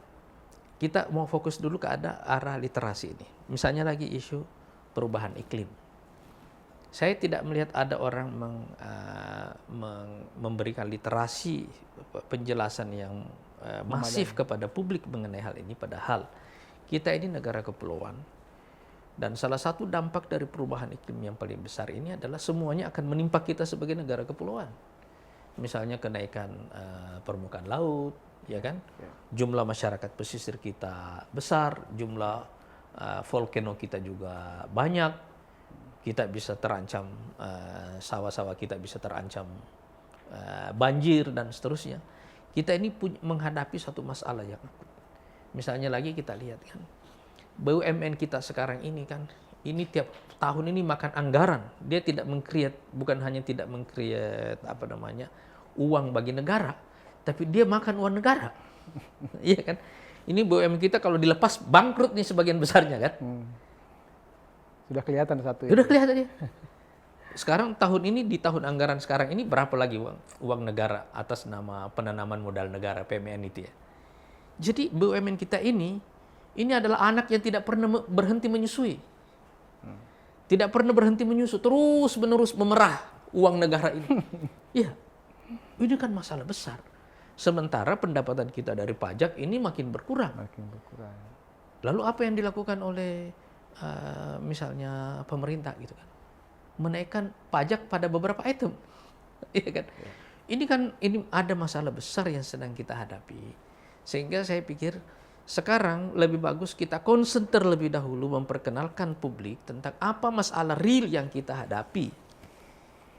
kita mau fokus dulu ke arah literasi ini. Misalnya lagi isu perubahan iklim. Saya tidak melihat ada orang memberikan literasi penjelasan yang masif kepada publik mengenai hal ini. Padahal kita ini negara kepulauan dan salah satu dampak dari perubahan iklim yang paling besar ini adalah semuanya akan menimpa kita sebagai negara kepulauan. Misalnya kenaikan permukaan laut, ya kan? Jumlah masyarakat pesisir kita besar, jumlah volcano kita juga banyak, kita bisa terancam, sawah-sawah kita bisa terancam banjir dan seterusnya. Kita ini menghadapi satu masalah yang akut. Misalnya lagi kita lihat kan, BUMN kita sekarang ini kan, ini tiap tahun ini makan anggaran. Dia tidak bukan hanya tidak meng-create uang bagi negara, tapi dia makan uang negara. Iya kan? Ini BUMN kita kalau dilepas bangkrut nih sebagian besarnya kan. Sudah kelihatan satu. Sudah kelihatan ya. Sekarang tahun ini di tahun anggaran sekarang ini berapa lagi uang negara atas nama penanaman modal negara PMN itu ya. Jadi BUMN kita ini adalah anak yang tidak pernah berhenti menyusui. Tidak pernah berhenti menyusu, terus menerus memerah uang negara ini. Iya. Ini kan masalah besar. Sementara pendapatan kita dari pajak ini makin berkurang. Lalu apa yang dilakukan oleh misalnya pemerintah gitu kan? Menaikkan pajak pada beberapa item. Iya kan? Ini ada masalah besar yang sedang kita hadapi. Sehingga saya pikir sekarang lebih bagus kita konsen terlebih dahulu memperkenalkan publik tentang apa masalah real yang kita hadapi.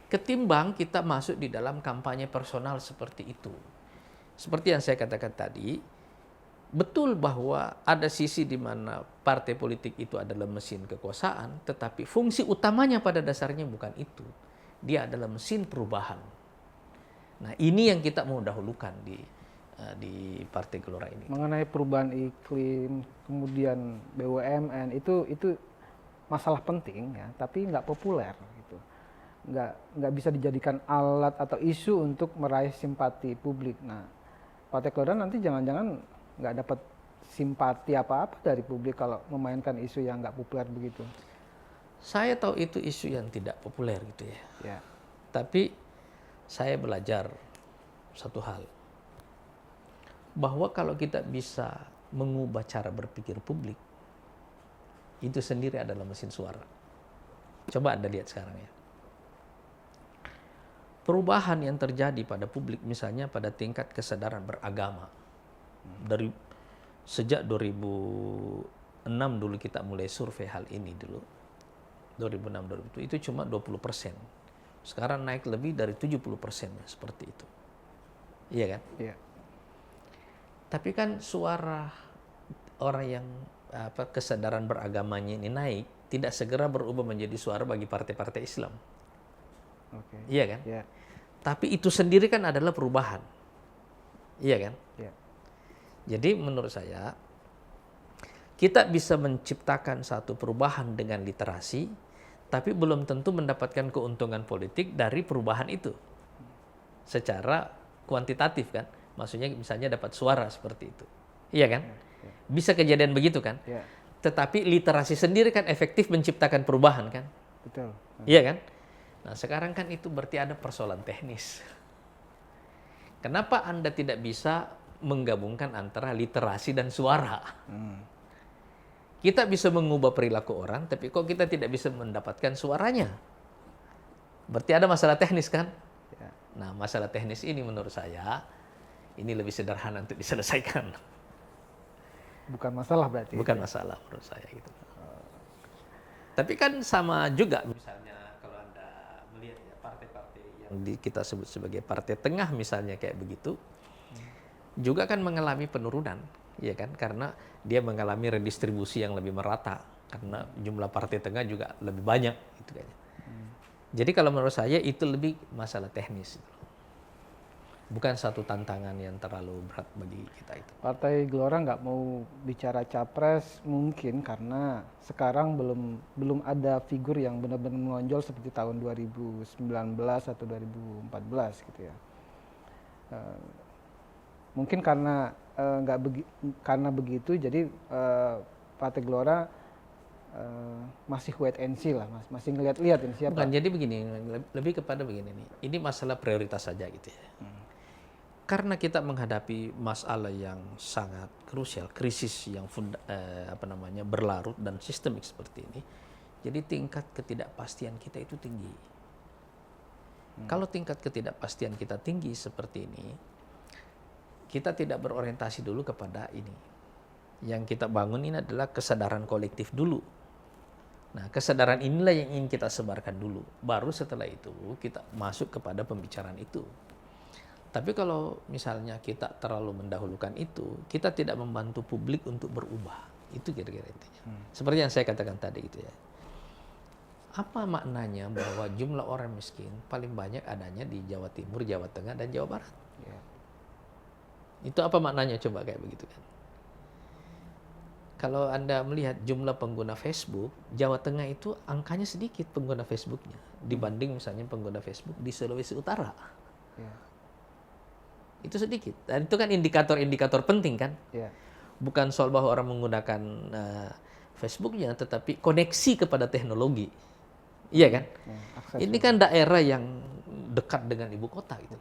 Ketimbang kita masuk di dalam kampanye personal seperti itu. Seperti yang saya katakan tadi, betul bahwa ada sisi di mana partai politik itu adalah mesin kekuasaan, tetapi fungsi utamanya pada dasarnya bukan itu. Dia adalah mesin perubahan. Nah, ini yang kita mau dahulukan di Partai Gelora ini. Mengenai perubahan iklim, kemudian BUMN itu masalah penting ya, tapi nggak populer gitu. nggak bisa dijadikan alat atau isu untuk meraih simpati publik. Nah, Partai Gelora nanti jangan-jangan nggak dapat simpati apa-apa dari publik kalau memainkan isu yang nggak populer begitu. Saya tahu itu isu yang tidak populer gitu ya. Ya. Tapi saya belajar satu hal. Bahwa kalau kita bisa mengubah cara berpikir publik, itu sendiri adalah mesin suara. Coba Anda lihat sekarang ya. Perubahan yang terjadi pada publik misalnya pada tingkat kesadaran beragama. Dari sejak 2006 dulu kita mulai survei hal ini dulu. 2006 itu cuma 20%. Sekarang naik lebih dari 70% seperti itu. Iya kan? Iya. Tapi kan suara orang yang kesadaran beragamanya ini naik tidak segera berubah menjadi suara bagi partai-partai Islam. Oke. Iya kan? Iya. Tapi itu sendiri kan adalah perubahan. Iya kan? Iya. Jadi menurut saya kita bisa menciptakan satu perubahan dengan literasi, tapi belum tentu mendapatkan keuntungan politik dari perubahan itu. Secara kuantitatif kan, maksudnya misalnya dapat suara seperti itu. Iya kan? Bisa kejadian begitu kan? Iya. Tetapi literasi sendiri kan efektif menciptakan perubahan kan? Betul. Iya kan? Nah sekarang kan itu berarti ada persoalan teknis. Kenapa Anda tidak bisa menggabungkan antara literasi dan suara? Kita bisa mengubah perilaku orang, tapi kok kita tidak bisa mendapatkan suaranya? Berarti ada masalah teknis kan? Ya. Nah, masalah teknis ini menurut saya, ini lebih sederhana untuk diselesaikan. Bukan masalah berarti. Bukan masalah menurut saya gitu. Tapi kan sama juga misalnya kalau Anda melihat ya partai-partai yang kita sebut sebagai partai tengah misalnya kayak begitu, juga kan mengalami penurunan. Ya kan, karena dia mengalami redistribusi yang lebih merata karena jumlah partai tengah juga lebih banyak gitu kayaknya. Jadi kalau menurut saya itu lebih masalah teknis, bukan satu tantangan yang terlalu berat bagi kita itu. Partai Gelora nggak mau bicara capres mungkin karena sekarang belum ada figur yang benar-benar menonjol seperti tahun 2019 atau 2014 gitu ya. Mungkin karena karena begitu jadi Partai Gelora masih wait and see lah, masih ngeliat-liat ini siapa. Bukan, jadi begini, lebih kepada begini nih. Ini masalah prioritas saja gitu ya. Karena kita menghadapi masalah yang sangat krusial, krisis yang berlarut dan sistemik seperti ini. Jadi tingkat ketidakpastian kita itu tinggi. Kalau tingkat ketidakpastian kita tinggi seperti ini, kita tidak berorientasi dulu kepada ini. Yang kita bangun ini adalah kesadaran kolektif dulu. Nah, kesadaran inilah yang ingin kita sebarkan dulu. Baru setelah itu kita masuk kepada pembicaraan itu. Tapi kalau misalnya kita terlalu mendahulukan itu, kita tidak membantu publik untuk berubah. Itu kira-kira intinya. Seperti yang saya katakan tadi gitu ya. Apa maknanya bahwa jumlah orang miskin paling banyak adanya di Jawa Timur, Jawa Tengah, dan Jawa Barat? Ya. Itu apa maknanya coba kayak begitu kan? Kalau Anda melihat jumlah pengguna Facebook, Jawa Tengah itu angkanya sedikit pengguna Facebooknya dibanding misalnya pengguna Facebook di Sulawesi Utara. Ya. Itu sedikit. Dan itu kan indikator-indikator penting kan? Ya. Bukan soal bahwa orang menggunakan Facebooknya, tetapi koneksi kepada teknologi. Iya kan? Ya, akses. Ini kan daerah yang dekat dengan ibu kota gitu.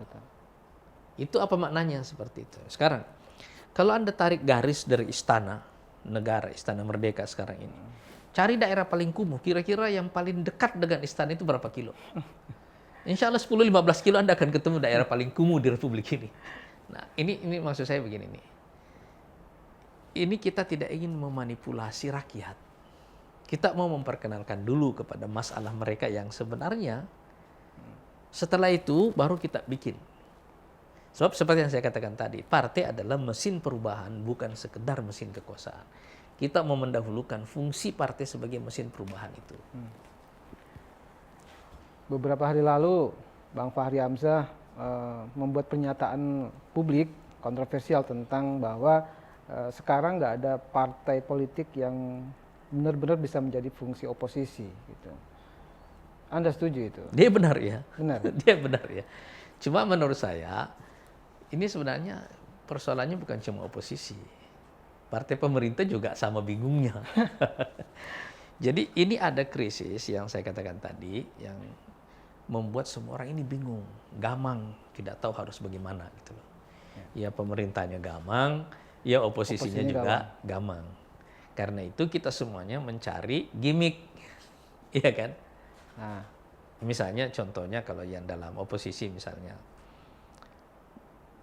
Itu apa maknanya seperti itu? Sekarang, kalau Anda tarik garis dari istana negara, istana merdeka sekarang ini, cari daerah paling kumuh, kira-kira yang paling dekat dengan istana itu berapa kilo? Insya Allah 10-15 kilo Anda akan ketemu daerah paling kumuh di Republik ini. Nah, ini maksud saya begini nih. Ini kita tidak ingin memanipulasi rakyat. Kita mau memperkenalkan dulu kepada masalah mereka yang sebenarnya. Setelah itu baru kita bikin. Sebab seperti yang saya katakan tadi, partai adalah mesin perubahan, bukan sekedar mesin kekuasaan. Kita mau mendahulukan fungsi partai sebagai mesin perubahan itu. Beberapa hari lalu, Bang Fahri Hamzah membuat pernyataan publik kontroversial tentang bahwa sekarang nggak ada partai politik yang benar-benar bisa menjadi fungsi oposisi. Gitu. Anda setuju itu? Dia benar ya. Benar. Dia benar ya. Cuma menurut saya ini sebenarnya persoalannya bukan cuma oposisi. Partai pemerintah juga sama bingungnya. Jadi ini ada krisis yang saya katakan tadi yang membuat semua orang ini bingung, gamang, tidak tahu harus bagaimana gitu loh. Ya pemerintahnya gamang, ya oposisinya juga gamang. Karena itu kita semuanya mencari gimmick, iya kan? Nah, Misalnya contohnya kalau yang dalam oposisi misalnya,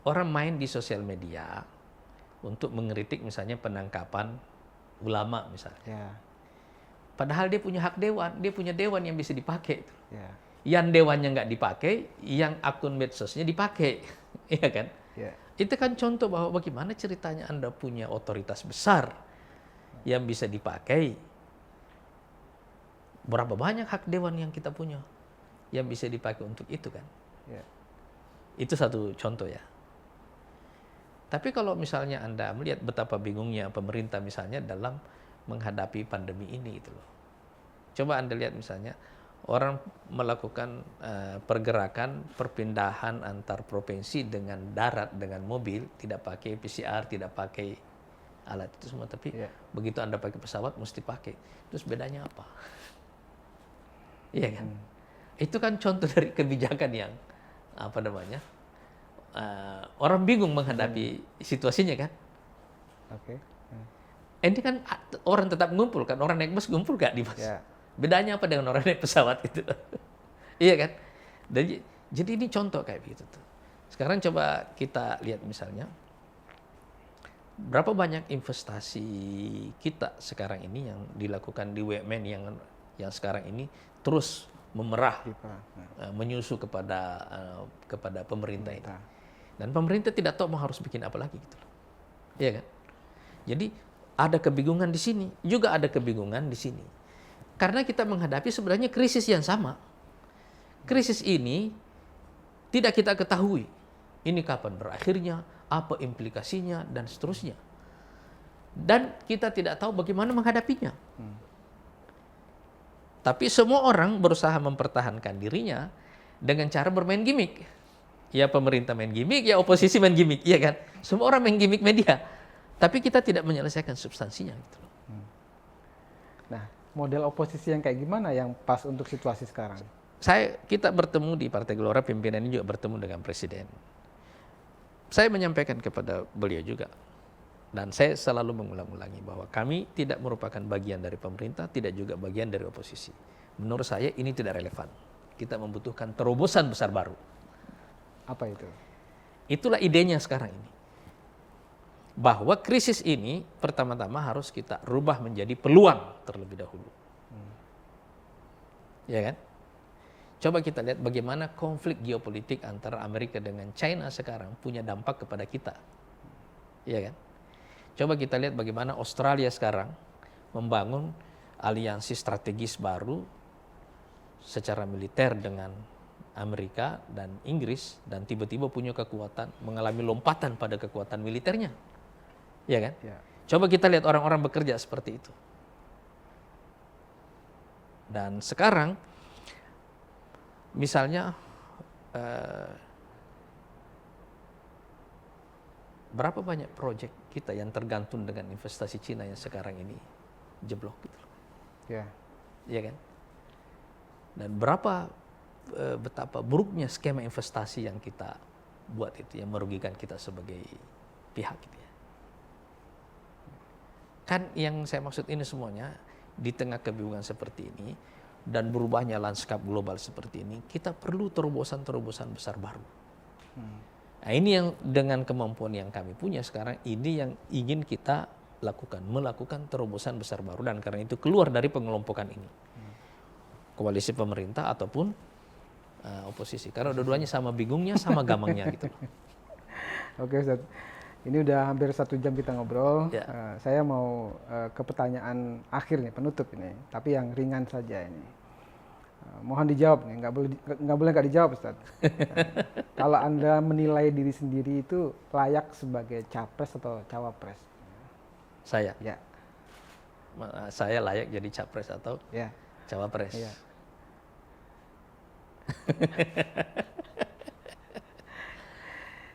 orang main di sosial media untuk mengkritik misalnya penangkapan ulama misalnya. ya, Padahal dia punya hak dewan, dia punya dewan yang bisa dipakai. ya, Yang dewannya nggak dipakai, yang akun medsosnya dipakai, iya kan? ya, Itu kan contoh bahwa bagaimana ceritanya Anda punya otoritas besar yang bisa dipakai. Berapa banyak hak dewan yang kita punya yang bisa dipakai untuk itu kan? ya. Itu satu contoh ya. Tapi kalau misalnya Anda melihat betapa bingungnya pemerintah misalnya dalam menghadapi pandemi ini gitu loh. Coba Anda lihat misalnya orang melakukan pergerakan perpindahan antar provinsi dengan darat, dengan mobil, tidak pakai PCR, tidak pakai alat itu semua. Tapi begitu Anda pakai pesawat mesti pakai. Terus bedanya apa? Iya kan? Itu kan contoh dari kebijakan yang apa namanya? Orang bingung menghadapi situasinya kan? Oke. Ini kan orang tetap ngumpul kan, orang naik bus ngumpul gak di bus? Ya. Bedanya apa dengan orang naik pesawat itu? Iya kan? Jadi ini contoh kayak begitu tuh. Sekarang coba kita lihat misalnya, berapa banyak investasi kita sekarang ini yang dilakukan di BUMN yang sekarang ini terus memerah, menyusu kepada pemerintah ini. Dan pemerintah tidak tahu mau harus bikin apa lagi gitu. Iya kan? Jadi ada kebingungan di sini, juga ada kebingungan di sini. Karena kita menghadapi sebenarnya krisis yang sama. Krisis ini tidak kita ketahui. Ini kapan berakhirnya, apa implikasinya, dan seterusnya. Dan kita tidak tahu bagaimana menghadapinya. Tapi semua orang berusaha mempertahankan dirinya dengan cara bermain gimmick. Ya pemerintah main gimmick, ya oposisi main gimmick, iya kan? Semua orang main gimmick media. Tapi kita tidak menyelesaikan substansinya gitu. Nah, model oposisi yang kayak gimana yang pas untuk situasi sekarang? Kita bertemu di Partai Gelora, pimpinan ini juga bertemu dengan Presiden. Saya menyampaikan kepada beliau juga. Dan saya selalu mengulang-ulangi bahwa kami tidak merupakan bagian dari pemerintah, tidak juga bagian dari oposisi. Menurut saya ini tidak relevan. Kita membutuhkan terobosan besar baru. Apa itu? Itulah idenya sekarang ini. Bahwa krisis ini pertama-tama harus kita rubah menjadi peluang terlebih dahulu. Ya kan? Coba kita lihat bagaimana konflik geopolitik antara Amerika dengan China sekarang punya dampak kepada kita. Ya kan? Coba kita lihat bagaimana Australia sekarang membangun aliansi strategis baru secara militer dengan Amerika dan Inggris dan tiba-tiba punya kekuatan, mengalami lompatan pada kekuatan militernya. Ya kan? Ya. Coba kita lihat orang-orang bekerja seperti itu. Dan sekarang misalnya berapa banyak proyek kita yang tergantung dengan investasi Cina yang sekarang ini jeblok gitu. Ya. Iya kan? Dan betapa buruknya skema investasi yang kita buat itu yang merugikan kita sebagai pihak gitu ya. Kan yang saya maksud ini semuanya di tengah kebingungan seperti ini dan berubahnya lanskap global seperti ini, kita perlu terobosan-terobosan besar baru. Nah, ini yang dengan kemampuan yang kami punya sekarang, ini yang ingin kita melakukan terobosan besar baru, dan karena itu keluar dari pengelompokan ini. Koalisi pemerintah ataupun oposisi. Karena dua-duanya sama bingungnya, sama gamangnya gitu. Oke Ustaz, ini udah hampir 1 jam kita ngobrol. Ya. Saya mau ke pertanyaan akhir nih, penutup ini, tapi yang ringan saja ini. Mohon dijawab nih, nggak boleh nggak dijawab Ustaz. Kalau Anda menilai diri sendiri itu layak sebagai capres atau cawapres? Saya Ya. layak jadi capres atau Ya. cawapres. Ya.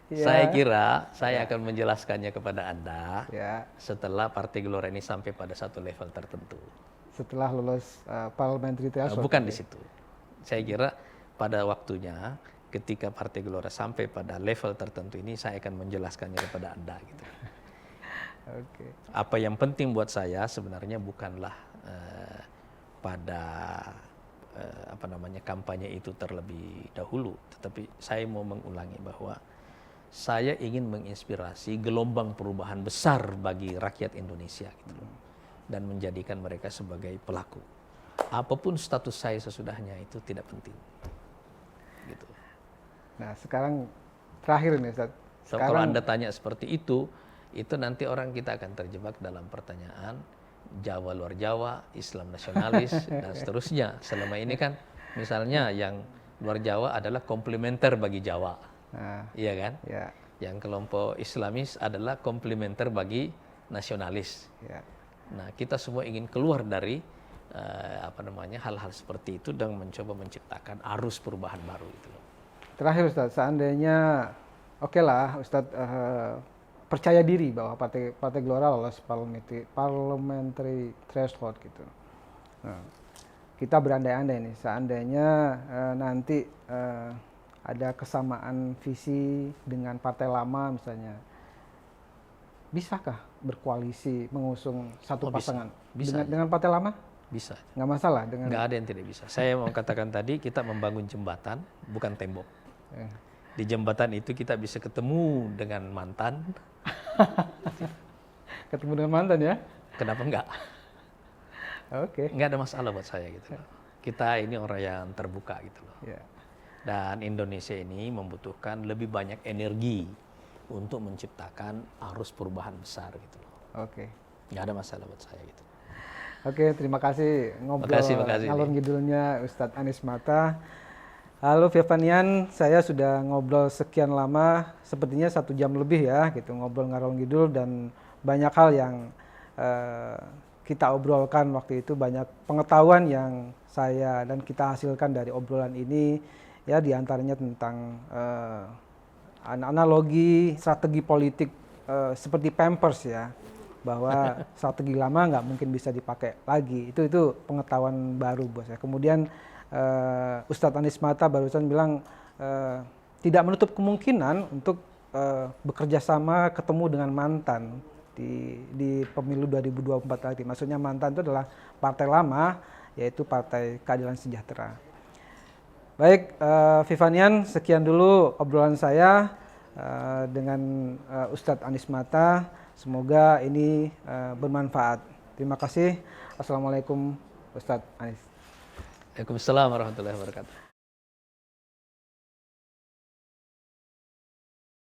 Ya. Saya kira saya akan menjelaskannya kepada Anda Ya, setelah Partai Gelora ini sampai pada satu level tertentu. setelah lulus parliamentary threshold. Bukan di situ. Saya kira pada waktunya ketika Partai Gelora sampai pada level tertentu ini saya akan menjelaskannya kepada Anda gitu. Oke. Apa yang penting buat saya sebenarnya bukanlah pada kampanye itu terlebih dahulu, tetapi saya mau mengulangi bahwa saya ingin menginspirasi gelombang perubahan besar bagi rakyat Indonesia gitu loh, dan menjadikan mereka sebagai pelaku. Apapun status saya sesudahnya itu tidak penting. Gitu. Nah, sekarang terakhir nih Ustaz. So, kalau Anda tanya seperti itu nanti orang kita akan terjebak dalam pertanyaan Jawa luar Jawa, Islam nasionalis, dan seterusnya. Selama ini kan misalnya yang luar Jawa adalah komplementer bagi Jawa. Nah, Iya kan? ya, Yang kelompok Islamis adalah komplementer bagi nasionalis. ya. Nah, kita semua ingin keluar dari hal-hal seperti itu dan mencoba menciptakan arus perubahan baru itu. Terakhir Ustaz, seandainya oke lah Ustaz percaya diri bahwa Partai Gelora lolos parliamentary threshold gitu. Nah, kita berandai-andai nih, seandainya nanti ada kesamaan visi dengan partai lama misalnya, bisakah berkoalisi mengusung satu pasangan bisa. Dengan partai lama? Bisa. Nggak masalah dengan. Nggak ada yang tidak bisa. Saya mau katakan tadi kita membangun jembatan bukan tembok. Di jembatan itu kita bisa ketemu dengan mantan. Ketemu dengan mantan ya? Kenapa enggak? Oke. Nggak ada masalah buat saya gitu. Kita ini orang yang terbuka gitu loh. Ya. Dan Indonesia ini membutuhkan lebih banyak energi untuk menciptakan arus perubahan besar gitu loh. Oke. Nggak ada masalah buat saya gitu. Oke, terima kasih ngobrol Makasih ngalor ngidulnya Ustadz Anies Mata. Halo Vivian, saya sudah ngobrol sekian lama, sepertinya 1 jam lebih ya, gitu ngobrol ngalor ngidul, dan banyak hal yang kita obrolkan waktu itu, banyak pengetahuan yang saya dan kita hasilkan dari obrolan ini, ya diantaranya tentang analogi strategi politik seperti Pampers ya, bahwa strategi lama nggak mungkin bisa dipakai lagi. Itu pengetahuan baru buat saya. Kemudian Ustadz Anies Mata barusan bilang tidak menutup kemungkinan untuk bekerja sama ketemu dengan mantan di pemilu 2024 nanti. Maksudnya mantan itu adalah partai lama, yaitu Partai Keadilan Sejahtera. Baik, Vivian, sekian dulu obrolan saya dengan Ustadz Anies Mata. Semoga ini bermanfaat. Terima kasih. Assalamualaikum Ustadz Anies. Waalaikumsalam warahmatullahi wabarakatuh.